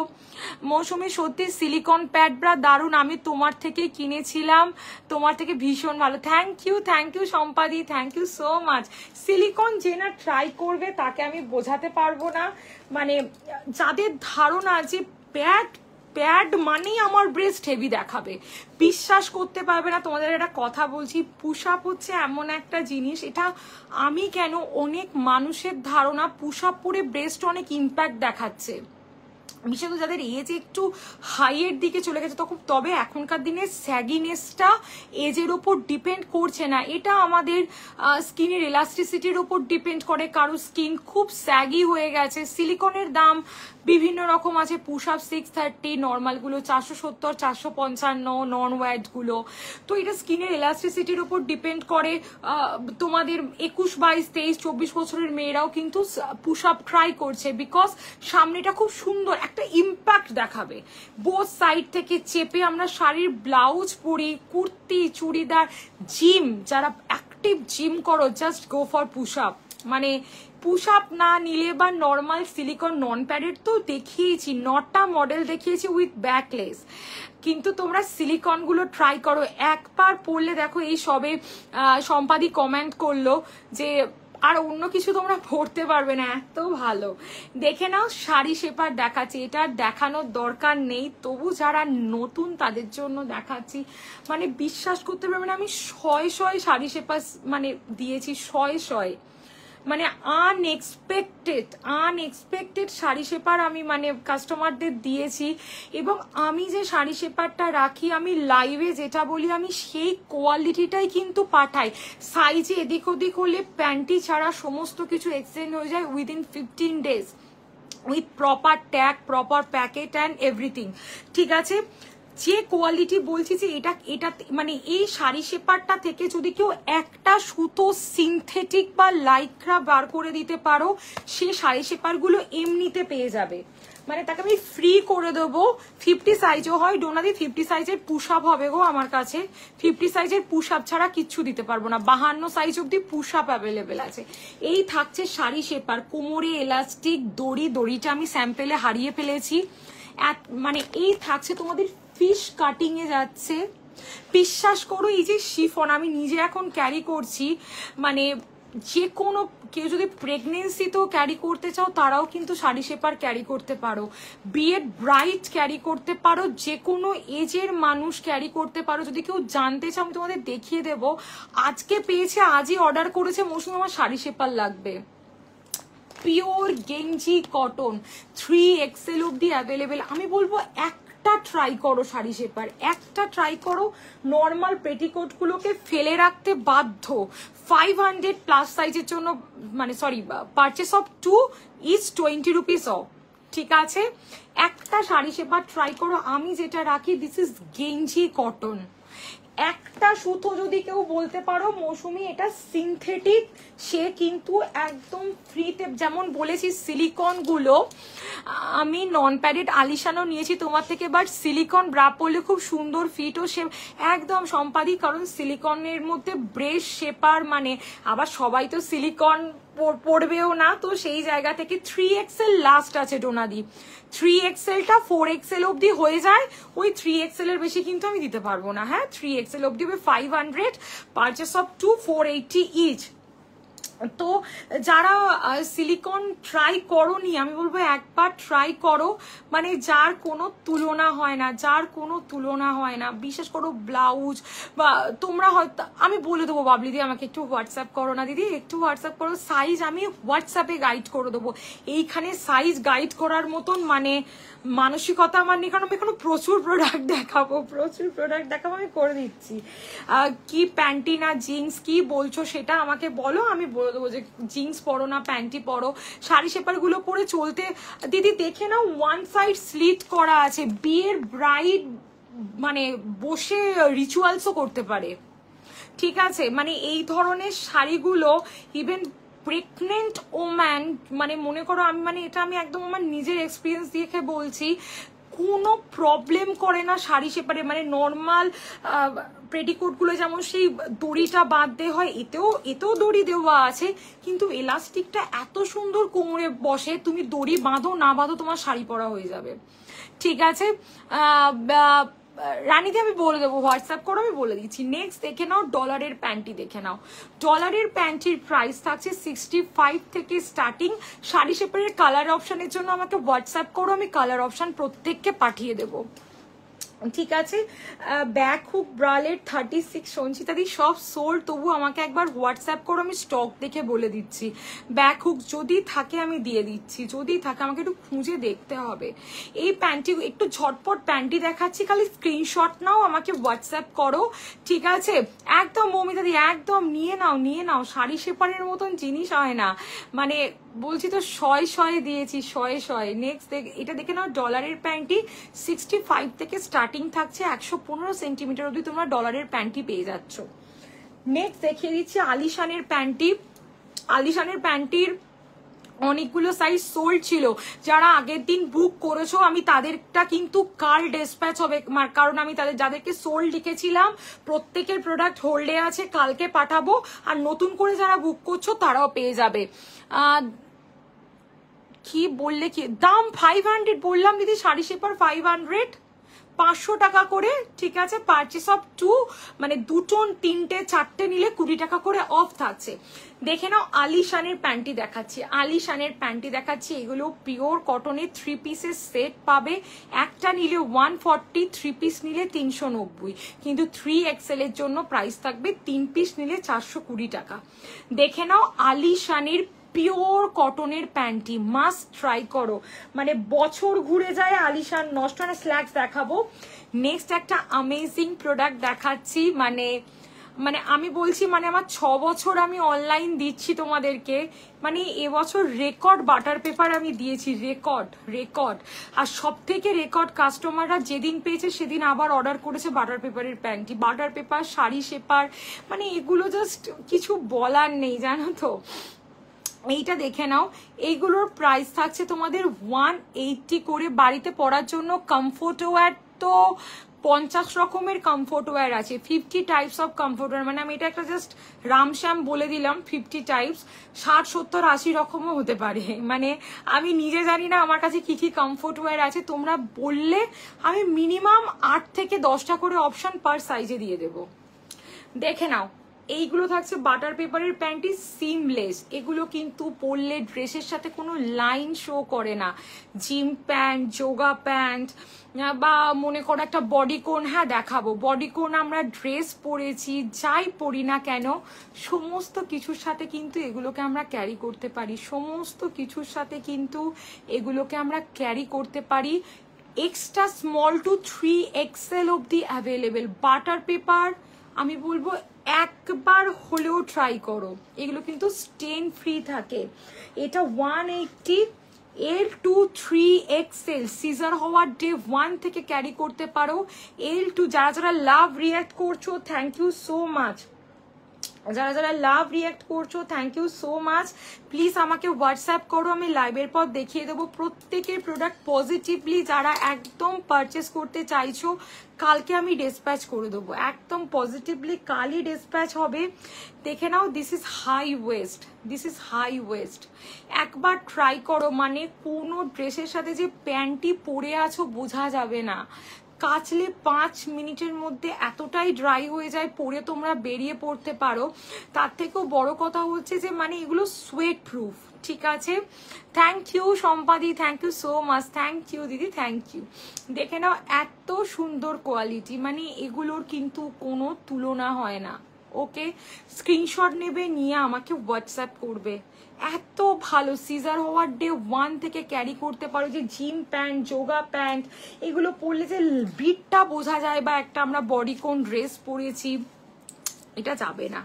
মৌসুমী সত্যি সিলিকন প্যাড ব্রা দারুন, আমি তোমার থেকে কিনেছিলাম, তোমার থেকে ভীষণ ভালো। থ্যাংক ইউ সম্পাদি, thank you so much. Silicon যে না ট্রাই করবে তাকে আমি বোঝাতে পারবো না, মানে যাদের ধারণা যে প্যাড মানেই আমার ব্রেস্ট হেভি দেখাবে, বিশ্বাস করতে পারবে না। তোমাদের একটা কথা বলছি, পুশ আপ হচ্ছে এমন একটা জিনিস, এটা আমি কেন অনেক মানুষের ধারণা পুশ আপ পরে ব্রেস্ট অনেক ইম্প্যাক্ট দেখাচ্ছে, বিশেষত যাদের এজ একটু হাইয়ের দিকে চলে গেছে তখন, তবে এখনকার দিনে স্যাগিনেসটা এজের ওপর ডিপেন্ড করছে না, এটা আমাদের স্কিনের এলাস্টিসিটির ওপর ডিপেন্ড করে। কারো স্কিন খুব স্যাগি হয়ে গেছে, সিলিকনের দাম বিভিন্ন রকম আছে, পুশ আপ 630, নর্মালগুলো 470, 455, নন ওয়্যাডগুলো। তো এটা স্কিনের এলাস্টিসিটির ওপর ডিপেন্ড করে। তোমাদের 21, 22, 23, 24 বছরের মেয়েরাও কিন্তু পুশ আপ ট্রাই করছে, বিকজ সামনেটা খুব সুন্দর একটা ইম্প্যাক্ট দেখাবে। বোথ সাইড থেকে চেপে আমরা শাড়ির ব্লাউজ পরি, কুর্তি, চুড়িদার, জিম, যারা অ্যাক্টিভ জিম করো, just go for push up. মানে পুশ আপ না নিলে বা নর্মাল সিলিকন নন প্যাডেড তো দেখিয়েছি, 9টা মডেল দেখিয়েছি উইথ ব্যাকলেস, কিন্তু তোমরা সিলিকন গুলো ট্রাই করো, একবার পরলে দেখো। এই সবে সম্পাদি কমেন্ট করলো যে আর অন্য কিছু তোমরা পড়তে পারবে না, এত ভালো। দেখে নাও, শাড়ি শেপার দেখাচ্ছি, এটা দেখানোর দরকার নেই, তবু যারা নতুন তাদের জন্য দেখাচ্ছি। মানে বিশ্বাস করতে পারবে না, আমি শয়ে শাড়ি শেপার মানে দিয়েছি, শয়ে মানে আনএক্সপেক্টেড শাড়ি শেপার আমি মানে কাস্টমারদের দিয়েছি। এবং আমি যে শাড়ি শেপারটা রাখি, আমি লাইভে যেটা বলি, আমি সেই কোয়ালিটিটাই কিন্তু পাঠাই। সাইজে এদিক ওদিক হলে প্যান্টি ছাড়া সমস্ত কিছু এক্সচেঞ্জ হয়ে যায় within 15 days with proper tag, proper packet and everything. ঠিক আছে, যে কোয়ালিটি বলছি যে এটা মানে এই শাড়ি শেপারটা থেকে যদি কেউ একটা সুতো সিনথেটিক বা লাইক্রা বার করে দিতে পারো, সে শাড়ি শেপারগুলো এমনিতে পেয়ে যাবে। মানে তাকে আমি ফ্রি করে দেবো। 50 সাইজও হয় ডোনাদি, 50 সাইজের পুশ আপ হবে গো আমার কাছে। 50 সাইজের পুশ আপ ছাড়া কিচ্ছু দিতে পারবো না, 52 সাইজ অব্দি পুশ আপ অ্যাভেলেবেল আছে। এই থাকছে শাড়ি শেপার, কোমরে এলাস্টিক, দড়িটা আমি স্যাম্পেলে হারিয়ে ফেলেছি। মানে এই থাকছে তোমাদের ফিশ কাটিং এ যাচ্ছে। বিশ্বাস করো, এই যে শিফন আমি নিজে এখন ক্যারি করছি, মানে যে কোনো কেউ যদি প্রেগনেন্সিতেও ক্যারি করতে চাও তারাও কিন্তু শাড়ি শেপার ক্যারি করতে পারো, বিয়ের ব্রাইড ক্যারি করতে পারো, যে কোনো এজের মানুষ ক্যারি করতে পারো। যদি কেউ জানতে চাও আমি তোমাদের দেখিয়ে দেবো। আজকে পেয়েছে, আজই অর্ডার করেছে, মৌসুমি আমার শাড়ি শেপার লাগবে। পিওর গেঞ্জি কটন 3XL অব্দি অ্যাভেলেবেল। আমি বলবো একটা ট্রাই করো শাড়ি শেপার, একটা ট্রাই করো। নর্মাল পেটিকোট গুলোকে ফেলে রাখতে বাধ্য। 500 প্লাস সাইজের জন্য, মানে sorry, purchase of 2 is 20 rupees of. ঠিক আছে, একটা শাড়ি শেপার ট্রাই করো। আমি যেটা রাখি, দিস ইজ গেঞ্জি কটন। একটা সুতো যদি কেউ বলতে পারো মৌসুমি এটা সিনথেটিক, সে কিন্তু একদম ফ্রিতে, যেমন বলেছি সিলিকন গুলো আমি নন প্যাডেড আলিশানও নিয়েছি তোমার থেকে, বাট সিলিকন ব্রা পরলে খুব সুন্দর ফিটও সে একদম সম্পাদি। কারণ সিলিকনের মধ্যে ব্রেস শেপার, মানে আবার সবাই তো সিলিকন পড়বেও না, তো সেই জায়গা থেকে 3XL লাস্ট আছে ডোনাদি। 3XLটা 4XL অব্দি হয়ে যায়, ওই 3XL এর বেশি কিন্তু আমি দিতে পারবো না। হ্যাঁ, 3XL অব্দি হবে 500, পারচেস অফ 2 480 ইচ। তো যারা সিলিকন ট্রাই করোনি, আমি বলবো একবার ট্রাই করো, মানে যার কোনো তুলনা হয় না, যার কোনো তুলনা হয় না। বিশেষ করো ব্লাউজ বা তোমরা হয়তো, আমি বলে দেবো বাবলি দি আমাকে একটু হোয়াটসঅ্যাপ করো না দিদি, একটু হোয়াটসঅ্যাপ করো, সাইজ আমি হোয়াটসঅ্যাপে গাইড করে দেবো। এইখানে সাইজ গাইড করার মতন মানে মানসিকতা আমার নেই, কারণ আমি এখনো প্রচুর প্রোডাক্ট দেখাবো, আমি করে দিচ্ছি। কি প্যান্টি না জিন্স কি বলছো সেটা আমাকে বলো, আমি বলে দেবো যে জিন্স পরো না প্যান্টি পরো। শাড়ি শেপার গুলো পরে চলতে দিদি দেখে নাও, ওয়ান সাইড স্লিট করা আছে, বিয়ের ব্রাইড মানে বসে রিচুয়ালসও করতে পারে। ঠিক আছে, মানে এই ধরনের শাড়িগুলো ইভেন প্রেগনেন্ট ওম্যান, মানে মনে করো আমি, মানে এটা আমি একদম আমার নিজের এক্সপিরিয়েন্স দিয়ে বলছি, কোনো প্রবলেম করে না শাড়ি শেপারে। মানে নর্মাল পেটিকোট গুলো যেমন সেই দড়িটা বাঁধতে হয়, এতেও দড়ি দেওয়া আছে, কিন্তু এলাস্টিকটা এত সুন্দর কোমরে বসে, তুমি দড়ি বাঁধো না বাঁধো তোমার শাড়ি পরা হয়ে যাবে। ঠিক আছে, রানীকে আমি বলে দেবো, হোয়াটসঅ্যাপ করো, আমি বলে দিচ্ছি। নেক্সট দেখে নাও, ডলারের প্যান্টি দেখে নাও। ডলারের প্যান্টির প্রাইস থাকছে 65 থেকে স্টার্টিং। শাড়ি শেপারের কালার অপশনের জন্য আমাকে হোয়াটসঅ্যাপ করো, আমি কালার অপশন প্রত্যেককে পাঠিয়ে দেবো। ঠিক আছে। ব্যাক হুক ব্রালেট 36 সঞ্চিতাদি সব সোল্ড, তবু আমাকে একবার হোয়াটসঅ্যাপ করো, আমি স্টক দেখে বলে দিচ্ছি। ব্যাক হুক যদি থাকে আমি দিয়ে দিচ্ছি, যদি থাকে আমাকে একটু খুঁজে দেখতে হবে। এই প্যান্টি একটু ঝটপট প্যান্টি দেখাচ্ছি, খালি স্ক্রিনশট নাও, আমাকে হোয়াটসঅ্যাপ করো, ঠিক আছে। একদম মৌমিতাদি একদম নিয়ে নাও, নিয়ে নাও, শাড়ি শেপারের মতন জিনিস হয় না, মানে বলছি তো শয়ে দিয়েছি, শয়ে। নেক্সট এটা দেখে নাও, ডলারের প্যান্টি 65 থেকে স্টার্টিং থাকছে, 115 সেন্টিমিটার অবধি তোমরা ডলারের প্যান্টি পেয়ে যাচ্ছ। নেক্সট দেখিয়ে দিচ্ছি আলিশানের প্যান্টি। আলিশানের প্যান্টির অনেকগুলো সাইজ সোল্ড ছিল, যারা আগের দিন বুক করেছো আমি তাদেরটা কিন্তু কাল ডিসপ্যাচ হবে, কারণ আমি যাদেরকে সোল্ড লিখেছিলাম প্রত্যেকের প্রোডাক্ট হোল্ডে আছে, কালকে পাঠাবো। আর নতুন করে যারা বুক করছো তারাও পেয়ে যাবে। কি বললে কি দাম? 500 বললাম দিদি, শাড়ি শেপার 500, 500 টাকা করে, ঠিক আছে। পারচেস অফ 2 মানে 2টো 3টে 4টে নিলে 20 টাকা করে অফ থাকছে। দেখে নাও আলিশানের প্যান্টি দেখাচ্ছি, আলিশানের প্যান্টি দেখাচ্ছি, এগুলো পিওর কটনের 3 পিসের সেট পাবে, একটা নিলে 140, 3 পিস নিলে 390, কিন্তু 3XL এর জন্য প্রাইস থাকবে 3 পিস নিলে 420 টাকা। দেখে নাও আলিশানের পিওর কটনের প্যান্টি, মাস্ট ট্রাই করো, মানে বছর ঘুরে যায় আলিশান নষ্ট না। স্ল্যাক্স দেখাবো। নেক্সট একটা অ্যামেজিং প্রোডাক্ট দেখাচ্ছি, মানে আমি বলছি, মানে আমার 6 বছর আমি অনলাইন দিচ্ছি তোমাদেরকে, মানে এবছর রেকর্ড বাটার পেপার আমি দিয়েছি, রেকর্ড। আর সব থেকে রেকর্ড কাস্টমাররা যেদিন পেয়েছে সেদিন আবার অর্ডার করেছে বাটার পেপারের panty, butter paper, sari shaper, মানে এগুলো জাস্ট কিছু বলার নেই, জানো তো। এইটা দেখে নাও, এইগুলোর প্রাইস থাকছে তোমাদের 180 করে। বাড়িতে পরার জন্য কমফোর্ট ওয়্যার তো 50 রকমের কমফোর্ট ওয়্যার আছে, 50 টাইপস অফ কমফোর্ট ওয়্যার, মানে আমি এটা একটা জাস্ট রামশ্যাম বলে দিলাম 50 টাইপস, 60, 70, 80 রকমও হতে পারে, মানে আমি নিজে জানি না আমার কাছে কি কি কমফোর্ট ওয়্যার আছে, তোমরা বললে আমি মিনিমাম 8 থেকে 10টা করে অপশন পার সাইজে দিয়ে দেবো। দেখে নাও, এইগুলো থাকছে বাটার পেপারের প্যান্টি, সিমলেস, এগুলো কিন্তু পরলে ড্রেসের সাথে কোনো লাইন শো করে না। জিম প্যান্ট, যোগা প্যান্ট, বা মনে করো একটা বডিকোন, হ্যাঁ দেখাবো, বডিকোন আমরা ড্রেস পরেছি, যাই পরি না কেন সমস্ত কিছুর সাথে কিন্তু এগুলোকে আমরা ক্যারি করতে পারি, সমস্ত কিছুর সাথে কিন্তু এগুলোকে আমরা ক্যারি করতে পারি। এক্সট্রা স্মল টু 3XL অবধি অ্যাভেলেবেল। বাটার পেপার আমি বলবো একবার হলেও ট্রাই করো, এগুলো কিন্তু স্টেন ফ্রি থাকে। এটা 180, L2 3XL, সিজার হওয়ার ডে 1 থেকে ক্যারি করতে পারো। L2 যারা লাভ রিয়াক্ট করছো, থ্যাংক ইউ সো মাচ, যারা লাভ রিয়াক্ট করছো thank you so much. Please আমাকে হোয়াটসঅ্যাপ করো, আমি লাইভের পর দেখিয়ে দেবো প্রত্যেকের প্রোডাক্ট পজিটিভলি। যারা একদম পারচেস করতে চাইছো কালকে আমি ডিসপ্যাচ করে দেবো, একদম পজিটিভলি কালই ডিসপ্যাচ হবে। দেখে নাও, দিস ইজ হাই ওয়েস্ট, একবার ট্রাই করো, মানে কোনো ড্রেসের সাথে যে প্যান্টটি পরে আছো বোঝা যাবে না, কাচলে 5 মিনিটের মধ্যে এতটাই ড্রাই হয়ে যায়, পরে তোমরা বেরিয়ে পড়তে পারো। তার থেকেও বড় কথা হচ্ছে যে মানে এগুলো সোয়েট প্রুফ, ঠিক আছে। থ্যাংক ইউ সম্পাদি, thank you so much, thank you দিদি, থ্যাংক ইউ। দেখে নাও এত সুন্দর কোয়ালিটি, মানে এগুলোর কিন্তু কোনো তুলনা হয় না। ওকে, স্ক্রিনশট নেবে, নিয়ে আমাকে হোয়াটসঅ্যাপ করবে। এত ভালো, সিজার হওয়ার ডে 1 থেকে ক্যারি করতে পারো, যে জিম প্যান্ট, যোগা প্যান্ট, এগুলো পরলে যে বিটটা বোঝা যায়, বা একটা আমরা বডিকন ড্রেস পরেছি, এটা যাবে না।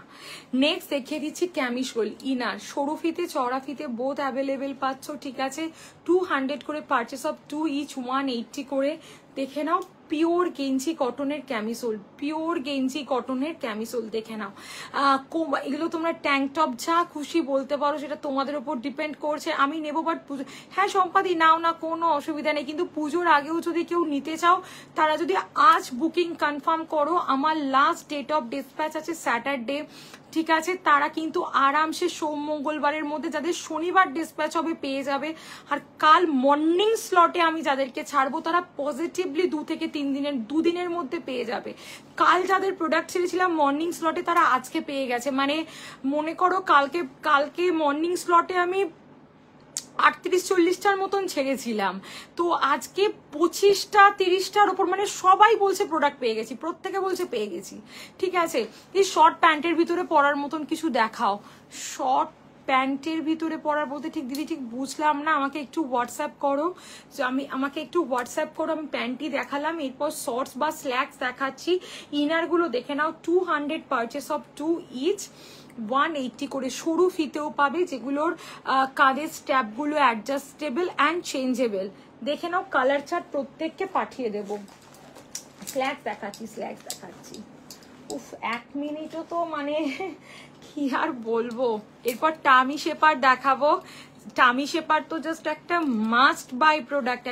নেক্সট দেখিয়ে দিচ্ছি ক্যামিসোল ইনার, সরু ফিতে চড়া ফিতে বোথ অ্যাভেলেবেল পাচ্ছ, ঠিক আছে। 200 করে পারচেস অফ 2 ইচ 180 করে। দেখে নাও পিওর গেঞ্জি কটনের ক্যামিসোল, পিওর গেঞ্জি কটনের ক্যামিসোল, দেখে নাও। এগুলো তোমরা ট্যাঙ্ক টপ যা খুশি বলতে পারো, সেটা তোমাদের উপর ডিপেন্ড করছে। আমি নেবো, বাট হ্যাঁ সম্পাদি নাও না, কোনো অসুবিধা নেই, কিন্তু পুজোর আগেও যদি কেউ নিতে চাও, তারা যদি আজ বুকিং কনফার্ম করো, আমার লাস্ট ডেট অফ ডিসপ্যাচ আছে স্যাটারডে, ঠিক আছে। তারা কিন্তু আরামসে সোম মঙ্গলবারের মধ্যে, যাদের শনিবার ডিসপ্যাচ হবে পেয়ে যাবে। আর কাল মর্নিং স্লটে আমি যাদেরকে ছাড়বো তারা পজিটিভলি 2 থেকে 3 দিনের 2 দিনের মধ্যে পেয়ে যাবে। কাল যাদের প্রোডাক্ট ছেড়েছিলাম মর্নিং স্লটে তারা আজকে পেয়ে গেছে, মানে মনে করো কালকে মর্নিং স্লটে আমি 38-40টার মতন ছেড়েছিলাম, তো আজকে 25টা 30টার ওপর, মানে সবাই বলছে প্রোডাক্ট পেয়ে গেছি, প্রত্যেকে বলছে পেয়ে গেছি। ঠিক আছে, এই শর্ট প্যান্টের ভিতরে পরার মতন কিছু দেখাও। শর্ট প্যান্টের ভিতরে পরার বলতে ঠিক দিদি ঠিক বুঝলাম না, আমাকে একটু হোয়াটসঅ্যাপ করো। আমাকে একটু হোয়াটসঅ্যাপ করো। আমি প্যান্টই দেখালাম, এরপর শর্টস বা স্ল্যাক্স দেখাচ্ছি। ইনারগুলো দেখে নাও। 200 পারচেস অফ 2 ইচ, 180 করে। সরু ফিতেও পাবে, যেগুলোর কাঁধের স্ট্যাপগুলো অ্যাডজাস্টেবল অ্যান্ড চেঞ্জেবল। দেখে নাও, কালার চার্ট প্রত্যেককে পাঠিয়ে দেব। স্ল্যাক্স দেখাচ্ছি। উফ, 1 মিনিটও তো মানে কি আর বলবো। এরপর টামি শেপার দেখাবো। টামি শেপার তো জাস্ট একটা must buy product,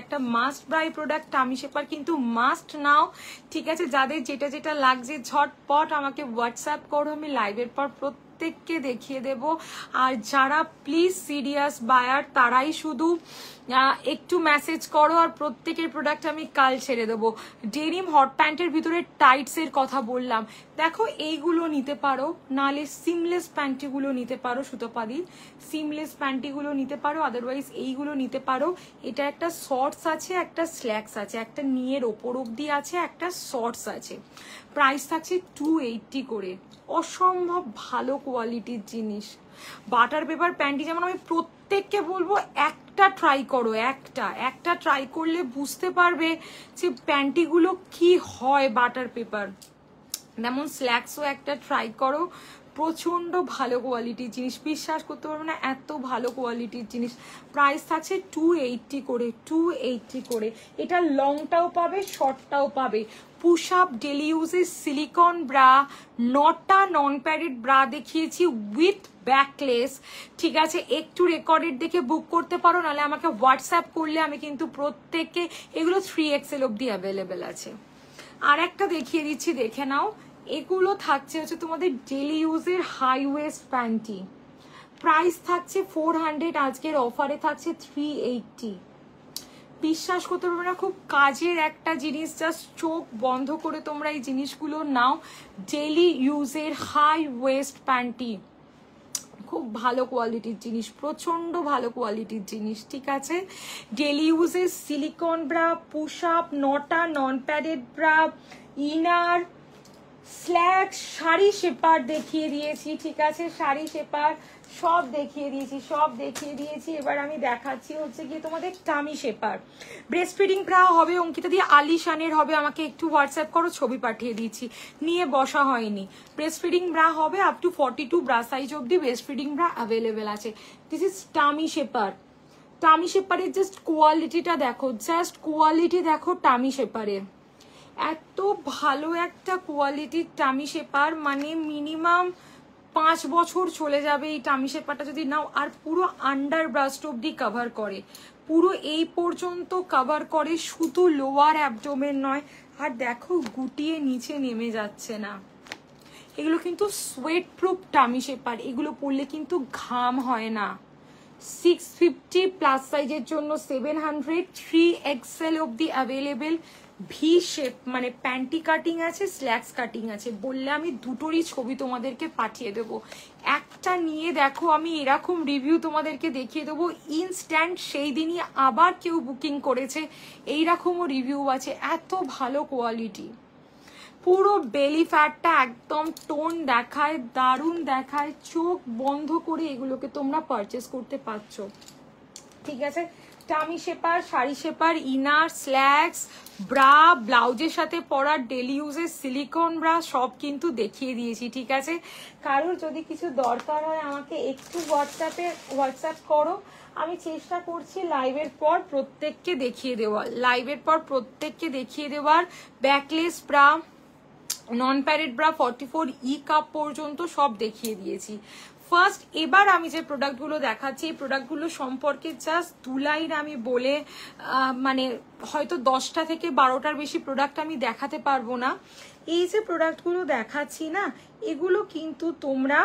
tummy shaper কিন্তু মাস্ট নাও। ঠিক আছে, যাদের যেটা যেটা লাগছে ঝটপট আমাকে হোয়াটসঅ্যাপ করো, আমি লাইভের পর প্রত্যেককে দেখিয়ে দেব। আর যারা প্লিজ সিরিয়াস বায়ার তারাই শুধু একটু মেসেজ করো, আর প্রত্যেকের প্রোডাক্ট আমি কাল ছেড়ে দেবো। ডেনিম হট প্যান্টের ভিতরে টাইটস এর কথা বললাম, দেখো এইগুলো নিতে পারো, নালে সিমলেস প্যান্টিগুলো নিতে পারো, সুতোপাদি সিমলেস প্যান্টিগুলো নিতে পারো, আদারওয়াইজ এইগুলো নিতে পারো। এটা একটা শর্টস আছে, একটা স্ল্যাক্স আছে, একটা নিয়ের ওপর অব্দি আছে, একটা শর্টস আছে। প্রাইস থাকছে 280 করে। অসম্ভব ভালো কোয়ালিটির জিনিস। বাটার পেপার প্যান্টি যেমন আমি প্রত্যেককে বলবো একটা ট্রাই করো, একটা ট্রাই করলে বুঝতে পারবে যে প্যান্টিগুলো কি হয় বাটার পেপার। যেমন স্ল্যাক্সও একটা ট্রাই করো, প্রচন্ড ভালো কোয়ালিটির জিনিস, বিশ্বাস করতে পারবে না এত ভালো কোয়ালিটির জিনিস। প্রাইস থাকছে 280 করে। এটা লংটাও পাবে, শর্টটাও পাবে। পুশ আপ ডেলি ইউজের সিলিকন ব্রা, 9টা নন প্যাডেড ব্রা দেখিয়েছি উইথ ব্যাকলেস। ঠিক আছে, একটু রেকর্ডেড দেখে বুক করতে পারো, নাহলে আমাকে হোয়াটসঅ্যাপ করলে আমি কিন্তু প্রত্যেককে, এগুলো 3XL অব্দি অ্যাভেলেবেল আছে। আর একটা দেখিয়ে দিচ্ছি, দেখে নাও। এগুলো থাকছে হচ্ছে তোমাদের ডেলি ইউজের হাই ওয়েস্ট প্যান্টি। প্রাইস থাকছে 400, আজকের অফারে থাকছে 380। বিশ্বাস করতে পারবে না, খুব কাজের একটা জিনিস। জাস্ট চোখ বন্ধ করে তোমরা এই জিনিসগুলো নাও। ডেলি ইউজের হাই ওয়েস্ট প্যান্টি, খুব ভালো কোয়ালিটির জিনিস, প্রচন্ড ভালো কোয়ালিটির জিনিস। ঠিক আছে, ডেলি ইউজের সিলিকন ব্রা, পুশ আপ, 9টা non padded bra, inner, slacks, sari shaper দেখিয়ে দিয়েছি। ঠিক আছে, শাড়ি শেপার সব দেখিয়ে দিয়েছি। এবার আমি দেখাচ্ছি হচ্ছে গিয়ে তোমাদের tummy shaper. Breast feeding bra হবে অঙ্কিতা দিয়ে, আলিশানের হবে, আমাকে একটু হোয়াটসঅ্যাপ করো, ছবি পাঠিয়ে দিচ্ছি, নিয়ে বসা হয়নি। ব্রেস্ট ফিডিং ব্রা হবে আপ টু 42 ব্রা সাইজ অব্দি ব্রেস্ট ফিডিং ব্রা অ্যাভেলেবেল আছে। This is tummy shaper. Tummy শেপারের জাস্ট কোয়ালিটিটা দেখো, টামি শেপারের এত ভালো একটা কোয়ালিটির টামি শেপার, মানে মিনিমাম 5 বছর চলে যাবে এই টামি শেপারটা যদি নাও। আর পুরো আন্ডার ব্রাস্ট অব্দি কভার করে, পুরো এই পর্যন্ত কভার করে, শুধু লোয়ার অ্যাবডোমেন নয়। আর দেখো গুটিয়ে নিচে নেমে যাচ্ছে না। এগুলো কিন্তু সোয়েট প্রুফ টামি শেপার, এগুলো পরলে কিন্তু ঘাম হয় না। 650 প্লাস সাইজের জন্য 700, 3XL অব্দি অ্যাভেলেবেল। ভি শেপ, মানে প্যান্টি কাটিং আছে, স্ল্যাক্স কাটিং আছে। বললে আমি দুটোরই ছবি তোমাদেরকে পাঠিয়ে দেবো। একটা নিয়ে দেখো, আমি এরকম রিভিউ তোমাদেরকে দেখিয়ে দেবো ইনস্ট্যান্ট, সেই দিনই আবার কেউ বুকিং করেছে, এইরকমও রিভিউ আছে। এত ভালো কোয়ালিটি, পুরো বেলি ফ্যাটটা একদম টোন দেখায়, দারুণ দেখায়। চোখ বন্ধ করে এগুলোকে তোমরা পারচেস করতে পারছো। ঠিক আছে, tummy shaper, sari shaper, inner, slacks, bra, ব্লাউজের সাথে পরার ডেলি ইউজের সিলিকন ব্রা সব কিন্তু দেখিয়ে দিয়েছি। ঠিক আছে, কারোর যদি কিছু দরকার হয় আমাকে একটু হোয়াটসঅ্যাপ করো, আমি চেষ্টা করছি লাইভের পর প্রত্যেককে দেখিয়ে দেওয়ার। ব্যাকলেস ব্রা, নন প্যারেড ব্রা 44 কাপ পর্যন্ত সব দেখিয়ে দিয়েছি। ফার্স্ট এবার আমি যে প্রোডাক্টগুলো দেখাচ্ছি, এই প্রোডাক্টগুলো সম্পর্কে জাস্ট 2 লাইন আমি বলে, মানে হয়তো 10টা থেকে 12টার বেশি প্রোডাক্ট আমি দেখাতে পারবো না। এই যে প্রোডাক্টগুলো দেখাচ্ছি না, এগুলো কিন্তু তোমরা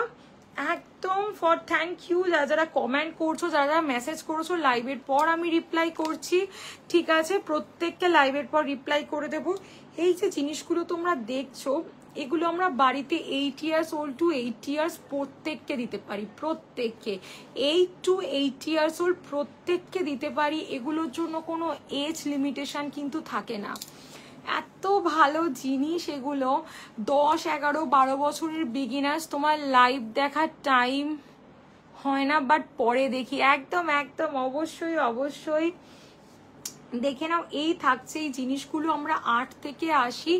একদম ফর থ্যাংক ইউ যারা কমেন্ট করছো, যারা মেসেজ করছো, লাইভের পর আমি রিপ্লাই করছি। ঠিক আছে, প্রত্যেককে লাইভের পর রিপ্লাই করে দেবো। এই যে জিনিসগুলো তোমরা দেখছো, এগুলো আমরা বাড়িতে 8 ইয়ার্স ওল্ড টু 80 ইয়ার্স প্রত্যেককে দিতে পারি, প্রত্যেককে 8 to 80 ইয়ার্স ওল্ড প্রত্যেককে দিতে পারি। এগুলোর জন্য কোনো এজ লিমিটেশন কিন্তু থাকে না। এত ভালো জিনিস এগুলো। 10, 11, 12 বছরের বিগিনার্স তোমার লাইভ দেখার টাইম হয় না, বাট পরে দেখি একদম একদম অবশ্যই অবশ্যই দেখে নাও। এই থাকছে এই জিনিসগুলো আমরা 8 থেকে 80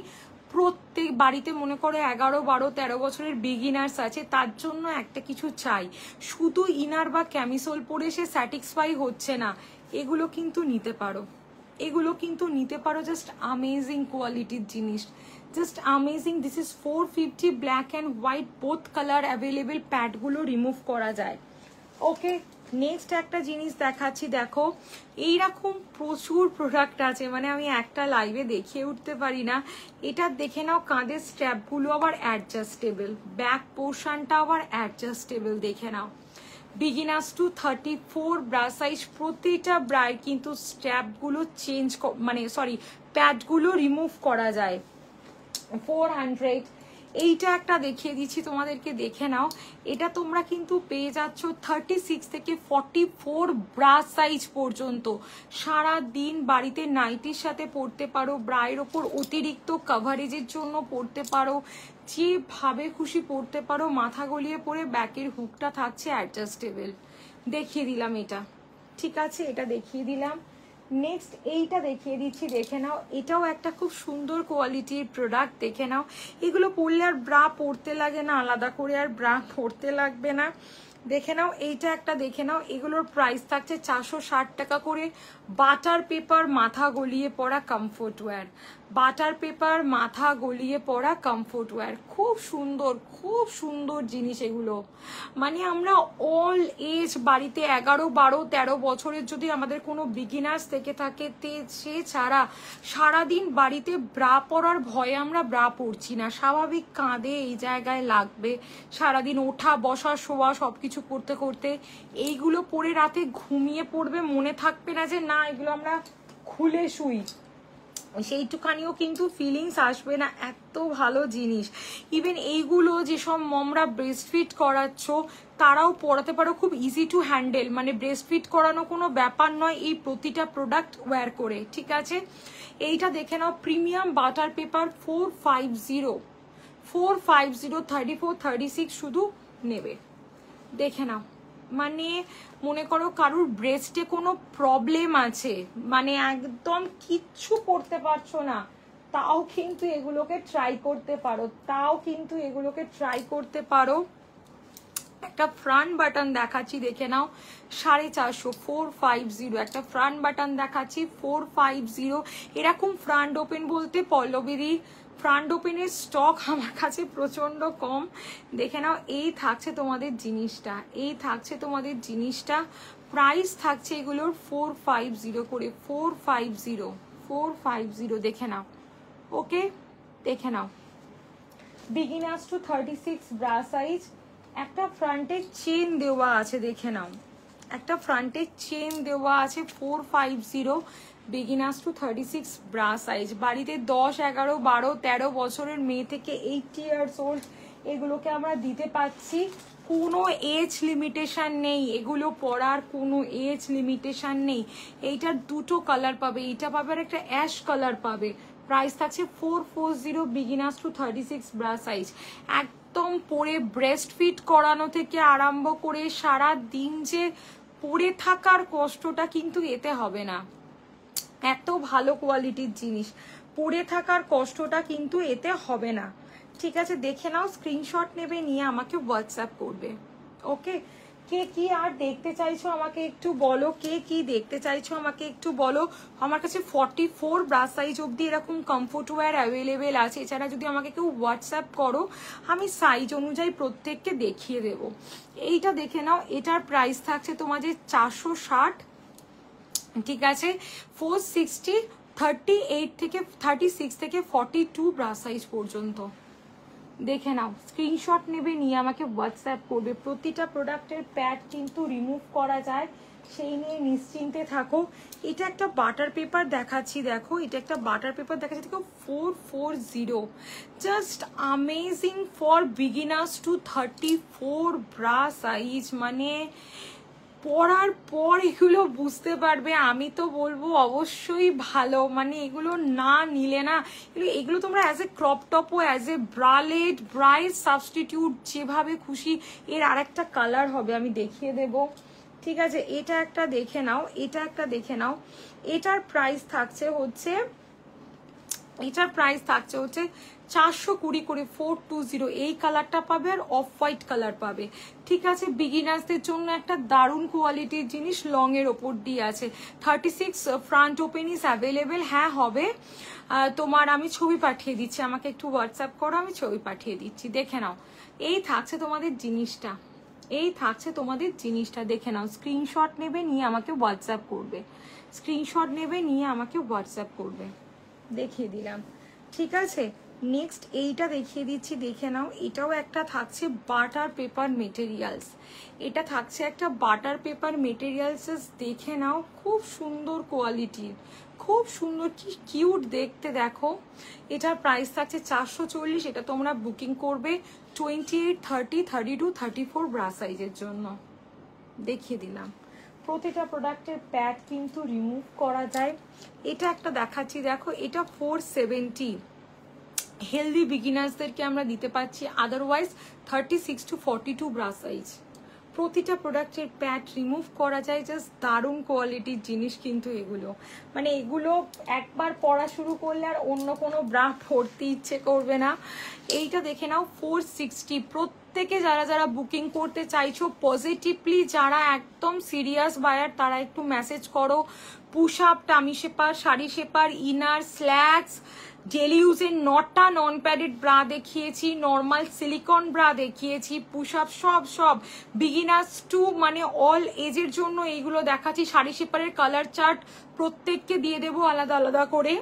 প্রত্যেক বাড়িতে মনে করো 11, 12, 13 বছরের বিগিনার্স আছে, তার জন্য একটা কিছু চাই। শুধু ইনার বা ক্যামিসোল পরে সে স্যাটিসফাই হচ্ছে না, এগুলো কিন্তু নিতে পারো, এগুলো কিন্তু নিতে পারো। জাস্ট আমেজিং কোয়ালিটির জিনিস, just amazing. This is 450 black and white both colour available, প্যাডগুলো রিমুভ করা যায়। ওকে, নেক্সট একটা জিনিস দেখাচ্ছি। দেখো এইরকম প্রচুর প্রোডাক্ট আছে, মানে আমি একটা লাইভে দেখিয়ে উঠতে পারি না। এটা দেখে নাও, কাঁধের স্ট্র্যাপগুলো আবার অ্যাডজাস্টেবল, ব্যাক পোর্শনটা আবার অ্যাডজাস্টেবল, দেখে নাও। বিগিনার্স টু 34 ব্রা সাইজ, প্রতিটা ব্রায় কিন্তু স্ট্র্যাপগুলো চেঞ্জ মানে সরি প্যাডগুলো রিমুভ করা যায়। 400। এইটা একটা দেখিয়ে দিচ্ছি তোমাদেরকে, দেখে নাও। এটা তোমরা কিন্তু পেয়ে যাচ্ছ 36 থেকে 44 ব্রা সাইজ পর্যন্ত। সারা দিন বাড়িতে নাইটির সাথে পরতে পারো, ব্রায়ের ওপর অতিরিক্ত কভারেজের জন্য পরতে পারো, যেভাবে খুশি পরতে পারো। মাথা গলিয়ে পরে ব্যাকের হুকটা থাকছে অ্যাডজাস্টেবল। দেখিয়ে দিলাম এটা, ঠিক আছে, এটা দেখিয়ে দিলাম। নেক্সট এইটা দেখিয়ে দিচ্ছি, দেখে নাও। এটাও একটা খুব সুন্দর কোয়ালিটির প্রোডাক্ট, দেখে নাও। এগুলো পরলে আর ব্রা পরতে লাগে না, আলাদা করে আর ব্রা পরতে লাগবে না। দেখে নাও, এইটা একটা দেখে নাও। এগুলোর প্রাইস থাকছে 460 টাকা করে। বাটার পেপার মাথা গলিয়ে পড়া কমফোর্ট ওয়্যার, বাটার পেপার মাথা গলিয়ে পড়া কমফোর্ট ওয়্যার, খুব সুন্দর, খুব সুন্দর জিনিস এগুলো। মানে আমরা অল এজ বাড়িতে 11, 12, 13 বছরের যদি আমাদের কোনো বিগিনার্স থেকে থাকে, সে ছাড়া সারাদিন বাড়িতে ব্রা পরার ভয়ে আমরা ব্রা পরছি না। স্বাভাবিক কাঁধে এই জায়গায় লাগবে, সারাদিন ওঠা বসা শোয়া সবকিছু করতে করতে এইগুলো পরে রাতে ঘুমিয়ে পড়বে, মনে থাকবে না যে না এগুলো আমরা খুলে শুই, সেইটুখানিও কিন্তু ফিলিংস আসবে না। এত ভালো জিনিস। ইভেন এইগুলো যেসব মমরা ব্রেস্ট ফিট করাচ্ছ তারাও পরাতে পারো, খুব ইজি টু হ্যান্ডেল, মানে ব্রেস্ট ফিট করানো কোনো ব্যাপার নয় এই প্রতিটা প্রোডাক্ট ওয়্যার করে, ঠিক আছে। এইটা দেখে নাও, প্রিমিয়াম বাটার পেপার 450, 34, 36 শুধু নেবে, দেখে নাও। মানে মনে করো কারুর ব্রেস্টে কোনো প্রবলেম আছে, মানে একদম কিচ্ছু করতে পারছো না, তাও কিন্তু এগুলোকে ট্রাই করতে পারো, তাও কিন্তু এগুলোকে ট্রাই করতে পারো। একটা ফ্রন্ট বাটন দেখাচ্ছি, দেখে নাও, 450, 450। একটা ফ্রন্ট বাটন দেখাচ্ছি 450। এরকম ফ্রন্ট ওপেন বলতে পল্লবীদি ফ্রন্ট ওপেনের স্টক আমার কাছে প্রচন্ড কম। দেখে নাও, এই থাকছে তোমাদের জিনিসটা, এই থাকছে তোমাদের জিনিসটা। প্রাইস থাকছে এগুলোর 450 করে, 450, 450, দেখে নাও। ওকে, দেখে নাও। Beginners to 36 bra size. একটা ফ্রন্টে চেন দেওয়া আছে, দেখে নাও, একটা ফ্রন্টে চেন দেওয়া আছে 450। Beginners to 36 bra size. বাড়িতে 10, 11, 12, 13 বছরের মেয়ে থেকে 80 ইয়ার্স ওল্ড এগুলোকে আমরা দিতে পারছি। কোনো এজ লিমিটেশন নেই, এগুলো পরার কোনো এজ লিমিটেশন নেই। এইটার দুটো কালার পাবে, এইটা পাবে আর একটা অ্যাশ কালার পাবে। প্রাইস থাকছে 440, বিগিনার্স টু 36 ব্রা সাইজ। একদম পরে ব্রেস্ট ফিট করানো থেকে আরম্ভ করে সারা দিন যে পরে থাকার কষ্টটা কিন্তু এতে হবে না। এত ভালো কোয়ালিটির জিনিস, পরে থাকার কষ্টটা কিন্তু এতে হবে না, ঠিক আছে। দেখে নাও, স্ক্রিনশট নেবে, নিয়ে আমাকে হোয়াটসঅ্যাপ করবে। ওকে, কে কি আর দেখতে চাইছো আমাকে একটু বলো, কে কি দেখতে চাইছো আমাকে একটু বলো। আমার কাছে 44 ব্রা সাইজ অবধি এরকম কমফোর্ট ওয়্যার অ্যাভেলেবেল আছে। এছাড়া যদি আমাকে কেউ হোয়াটসঅ্যাপ করো আমি সাইজ অনুযায়ী প্রত্যেককে দেখিয়ে দেব। এইটা দেখে নাও, এটার প্রাইস থাকছে তোমাদের 460, ঠিক আছে। 460, 38 থেকে 36 থেকে 42 ব্রা সাইজ পর্যন্ত। দেখে নাও, স্ক্রিনশট নেবে, নিয়ে আমাকে হোয়াটসঅ্যাপ করবে। প্রতিটা প্রোডাক্টের প্যাড কিন্তু রিমুভ করা যায়, সেই নিয়ে নিশ্চিন্তে থাকো। এটা একটা বাটার পেপার দেখাচ্ছি, দেখো এটা একটা বাটার পেপার দেখাচ্ছি, দেখো 440, just amazing for beginners to 34 bra size. মানে পরার পর এগুলো বুঝতে পারবে, আমি তো বলবো অবশ্যই ভালো। মানে এগুলো না নিলে না, এগুলো তোমরা অ্যাজ এ ক্রপ টপও, as a bralette, bright substitute, যেভাবে খুশি। এর আরেকটা কালার হবে, আমি দেখিয়ে দেব, ঠিক আছে? এটা একটা দেখে নাও, এটা একটা দেখে নাও। এটার প্রাইস থাকছে হচ্ছে 420 করে, 420। এই কালারটা পাবে আর অফ হোয়াইট কালার পাবে, ঠিক আছে? বিগিনার্সদের জন্য একটা দারুণ কোয়ালিটির জিনিস, লং এর ওপর দিয়ে আছে। 36 ফ্রন্ট ওপেন ইজ অ্যাভেলেবেল, হ্যাঁ হবে। তোমার আমি ছবি পাঠিয়ে দিচ্ছি, আমাকে একটু হোয়াটসঅ্যাপ করো, আমি ছবি পাঠিয়ে দিচ্ছি, দেখে নাও। এই থাকছে তোমাদের জিনিসটা, এই থাকছে তোমাদের জিনিসটা, দেখে নাও। স্ক্রিনশট নেবে, নিয়ে আমাকে হোয়াটসঅ্যাপ করবে, স্ক্রিনশট নেবে, নিয়ে আমাকে হোয়াটসঅ্যাপ করবে। দেখিয়ে দিলাম, ঠিক আছে? নেক্সট এইটা দেখিয়ে দিচ্ছি, দেখে নাও। এটাও একটা থাকছে বাটার পেপার মেটেরিয়ালস, এটা থাকছে একটা বাটার পেপার মেটেরিয়ালস, দেখে নাও, খুব সুন্দর কোয়ালিটির, খুব সুন্দর, কি কিউট দেখতে, দেখো। এটার প্রাইস থাকছে 440। এটা তোমরা বুকিং করবে 28, 30, 32, 34 ব্রা সাইজের জন্য। দেখিয়ে দিলাম। প্রতিটা প্রোডাক্টের প্যাড কিন্তু রিমুভ করা যায়। এটা একটা দেখাচ্ছি, দেখো এটা 470, হেলদি বিগিনার্সদেরকে আমরা দিতে পারছি, আদারওয়াইজ 36 to 42 ব্রা সাইজ। প্রতিটা প্রোডাক্টের প্যাড রিমুভ করা যায়, জাস্ট দারুণ কোয়ালিটির জিনিস কিন্তু এগুলো। মানে এগুলো একবার পরা শুরু করলে আর অন্য কোনো ব্রা পরতে ইচ্ছে করবে না। এইটা দেখে নাও 460। প্রত্যেকে যারা যারা বুকিং করতে চাইছো পজিটিভলি, যারা একদম সিরিয়াস বায়ার, তারা একটু মেসেজ করো। Push up, tummy shaper, sari shaper, inner, slacks, daily ইউজের 9টা নন প্যাডেড ব্রা দেখিয়েছি, নর্মাল সিলিকন ব্রা দেখিয়েছি, পুশ আপ, সব বিগিনার্স টু মানে অল এজের জন্য এইগুলো দেখাচ্ছি। শাড়ি শেপারের কালার চার্ট প্রত্যেককে দিয়ে দেবো আলাদা আলাদা করে,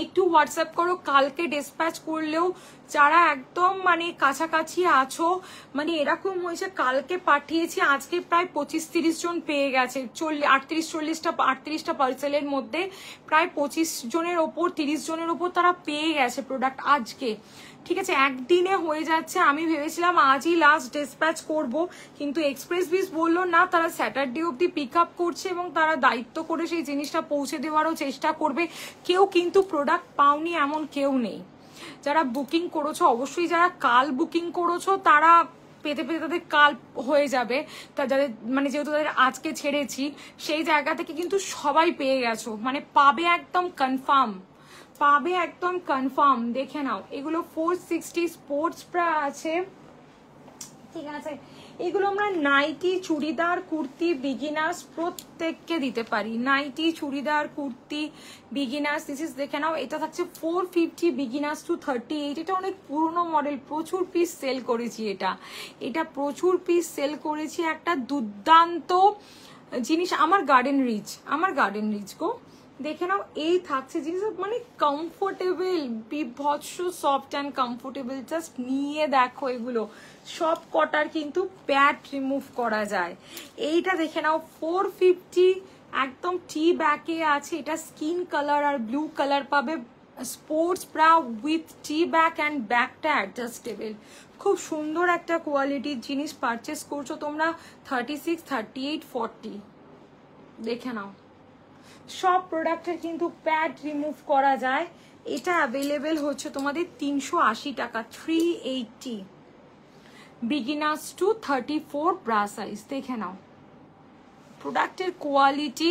একটু হোয়াটসঅ্যাপ করো। কালকে ডিসপ্যাচ করলেও যারা একদম মানে কাছাকাছি আছো, মানে এরকম হয়েছে কালকে পাঠিয়েছি, আজকে প্রায় 25-30 জন পেয়ে গেছে। 38-40টা পার্সেলের মধ্যে প্রায় 25 জনের ওপর, 30 জনের ওপর তারা পেয়ে গেছে প্রোডাক্ট আজকে, ঠিক আছে? একদিনে হয়ে যাচ্ছে। আমি ভেবেছিলাম আজই লাস্ট ডিসপ্যাচ করব, কিন্তু এক্সপ্রেস বিস বললো না, তারা স্যাটারডে অবধি পিক আপ করছে এবং তারা দায়িত্ব করে সেই জিনিসটা পৌঁছে দেওয়ারও চেষ্টা করবে। কেউ কিন্তু প্রোডাক্ট পাওনি এমন কেউ নেই। যারা বুকিং করেছো, অবশ্যই যারা কাল বুকিং করেছো তারা পেতে পেতে তাদের কাল হয়ে যাবে। তা যাদের মানে যেহেতু তাদের আজকে ছেড়েছি, সেই জায়গা থেকে কিন্তু সবাই পেয়ে গেছো, মানে পাবে একদম কনফার্ম, পাবে একদম কনফার্ম। দেখে নাও, এগুলো 460 স্পোর্টস ব্রা আছে, ঠিক আছে? এগুলো আমরা নাইটি, চুড়িদার, কুর্তি, বিগিনার্স প্রত্যেককে দিতে পারি। Nightie, churidar, kurti, beginners, this is, দেখে নাও। এটা থাকছে 450, বিগিনার্স টু 38। এটা অনেক পুরনো মডেল, প্রচুর পিস সেল করেছি, এটা প্রচুর পিস সেল করেছি। একটা দুর্দান্ত জিনিস, আমার গার্ডেন রিচ গো, দেখে নাও। এই থাকছে জিনিস, মানে কমফোর্টেবল, বিভৎস সফট অ্যান্ড কমফোর্টেবল, জাস্ট নিয়ে দেখো। এগুলো সব কটার কিন্তু প্যাড রিমুভ করা যায়। এইটা দেখে নাও 450, একদম টি ব্যাকে আছে। এটা স্কিন কালার আর ব্লু কালার পাবে, sports bra with T back and ব্যাকটা অ্যাডজাস্টেবল। খুব সুন্দর একটা কোয়ালিটির জিনিস পারচেস করছো তোমরা। 36, 38, 40, দেখে নাও। সব প্রোডাক্টের কিন্তু প্যাড রিমুভ করা যায়। এটা অ্যাভেলেবেল হচ্ছে তোমাদের 380 টাকা, 380, বিগিনার্স টু 34 ব্রা সাইজ। দেখে নাও প্রোডাক্টের কোয়ালিটি।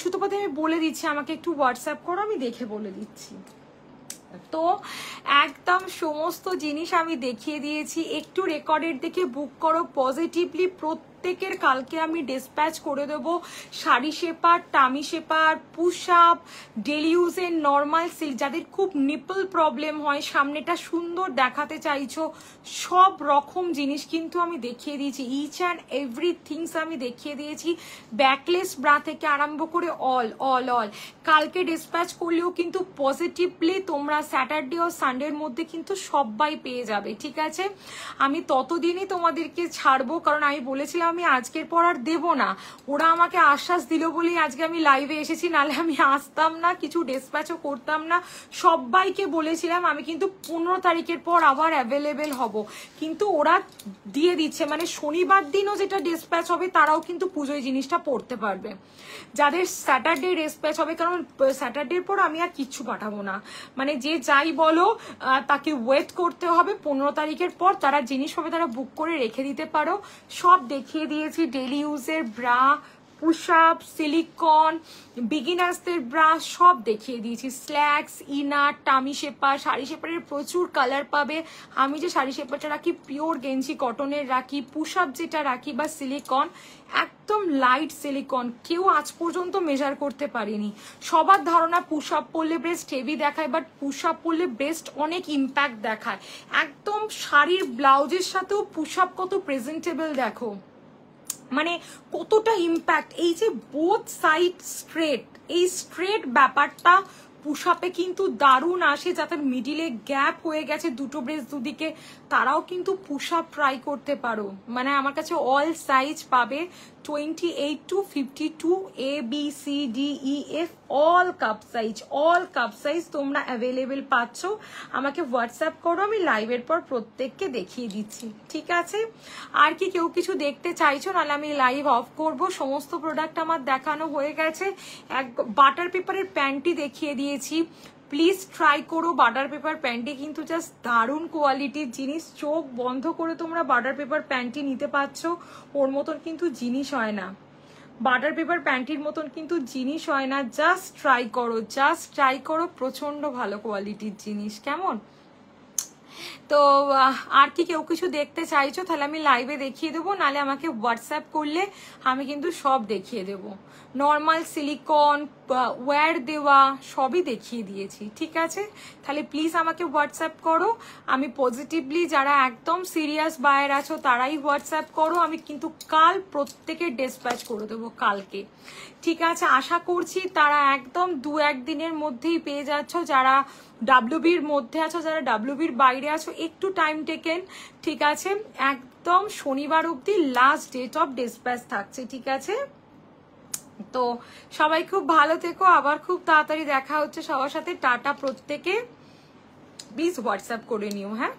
সুতোপাতে আমি বলে দিচ্ছি, আমাকে একটু হোয়াটসঅ্যাপ করো, আমি দেখে বলে দিচ্ছি। তো একদম সমস্ত জিনিস আমি দেখিয়ে দিয়েছি। একটু রেকর্ডেড দেখে বুক করো পজিটিভলি। প্রত্যেকের কালকে আমি ডিসপ্যাচ করে দেবো। Sari shaper, tummy shaper, push up, daily ইউজের নর্মাল সিল্ক, যাদের খুব নিপল প্রবলেম হয়, সামনেটা সুন্দর দেখাতে চাইছো, সব রকম জিনিস কিন্তু আমি দেখিয়ে দিয়েছি। ইচ অ্যান্ড এভরিথিংস আমি দেখিয়ে দিয়েছি, ব্যাকলেস ব্রা থেকে আরম্ভ করে অল অল অল। কালকে ডিসপ্যাচ করলেও কিন্তু পজিটিভলি তোমরা স্যাটারডে ও সানডের মধ্যে কিন্তু সবাই পেয়ে যাবে, ঠিক আছে? আমি ততদিনই তোমাদেরকে ছাড়বো, কারণ আমি বলেছিলাম আমি আজকের পর আর দেবো না। ওরা আমাকে আশ্বাস দিল বলেই আজকে আমি লাইভে এসেছি, নাহলে আমি আসতাম না, কিছু ডিসপ্যাচও করতাম না। সবাইকে বলেছিলাম আমি কিন্তু 15 তারিখের পর আবার অ্যাভেলেবেল হব, কিন্তু ওরা দিয়ে দিচ্ছে, মানে শনিবার দিনও যেটা ডিসপ্যাচ হবে তারাও কিন্তু পুজোয় জিনিসটা পড়তে পারবে। যাদের স্যাটারডে ডিসপ্যাচ হবে, কারণ স্যাটারডের পর আমি আর কিচ্ছু পাঠাবো না, মানে যে যাই বলো তাকে ওয়েট করতে হবে 15 তারিখের পর। তারা জিনিস পাবে, তারা বুক করে রেখে দিতে পারো। সব দেখিয়ে দিয়েছি, ডেলি ইউজের ব্রা, পুশ আপ, সিলিকন, বিগিনার্সদের ব্রা সব দেখিয়ে দিয়েছি। Slacks, inner, tummy shaper, sari শেপারের প্রচুর কালার পাবে। আমি যে শাড়ি শেপারটা রাখি পিওর গেঞ্জি কটনের রাখি, পুশ আপ যেটা রাখি বা সিলিকন একদম লাইট সিলিকন, কেউ আজ পর্যন্ত মেজার করতে পারিনি। সবার ধারণা পুশ আপ পরলে ব্রেস্ট হেভি দেখায়, বাট পুশ আপ পরলে ব্রেস্ট অনেক ইম্প্যাক্ট দেখায়। একদম শাড়ির ব্লাউজের সাথেও পুশ আপ কত প্রেজেন্টেবল দেখো, মানে কতটা ইম্প্যাক্ট। এই যে বোথ সাইড স্ট্রেট, এই স্ট্রেট ব্যাপারটা পুশ আপে কিন্তু দারুণ আসে। যাদের মিডিলে গ্যাপ হয়ে গেছে দুটো ব্রেস্ট দুদিকে, তারাও কিন্তু পুশ আপ ট্রাই করতে পারো। মানে আমার কাছে অল সাইজ পাবে, 28 to 52, A B C D E F, all cup size তোমরা অ্যাভেলেবেল পাচ্ছ। আমাকে হোয়াটসঅ্যাপ করো, আমি লাইভের পর প্রত্যেককে দেখিয়ে দিচ্ছি, ঠিক আছে? আর কি কেউ কিছু দেখতে চাইছো? নাহলে আমি লাইভ অফ করব। সমস্ত প্রোডাক্ট আমার দেখানো হয়ে গেছে। এক বাটার পেপারের প্যান্টটি দেখিয়ে দিয়েছি, প্লিজ ট্রাই করো। বাটার পেপার প্যান্টটি কিন্তু জাস্ট দারুণ কোয়ালিটির জিনিস, চোখ বন্ধ করে তোমরা বাটার পেপার প্যান্টটি নিতে পারছো। ওর মতন কিন্তু জিনিস হয় না, বাটার পেপার প্যান্টির মতন কিন্তু জিনিস হয় না। জাস্ট ট্রাই করো, প্রচন্ড ভালো কোয়ালিটির জিনিস, কেমন? তো আর কি কেউ কিছু দেখতে চাইছো? তাহলে আমি লাইভে দেখিয়ে দেবো, নাহলে আমাকে হোয়াটসঅ্যাপ করলে আমি কিন্তু সব দেখিয়ে দেবো। নর্মাল সিলিকন, ওয়্যার দেওয়া সবই দেখিয়ে দিয়েছি, ঠিক আছে? তাহলে প্লিজ আমাকে হোয়াটসঅ্যাপ করো। আমি পজিটিভলি, যারা একদম সিরিয়াস বায়ার আছো তারাই হোয়াটসঅ্যাপ করো। আমি কিন্তু কাল প্রত্যেকের ডিসপ্যাচ করে দেবো কালকে, ঠিক আছে? আশা করছি তারা একদম 2-1 দিনের মধ্যেই পেয়ে যাচ্ছ। যারা ডাব্লিউবির মধ্যে আছো, যারা ডাব্লিউবির বাইরে আছো, একটু টাইম টেকেন, ঠিক আছে? একদম শনিবার অবধি লাস্ট ডেট অফ ডিসপ্যাচ থাকছে, ঠিক আছে? তো সবাই খুব ভালো থেকো, আবার খুব তাড়াতাড়ি দেখা হচ্ছে সবার সাথে। টাটা প্রত্যেকে, প্লিজ হোয়াটসঅ্যাপ করে নিও, হ্যাঁ?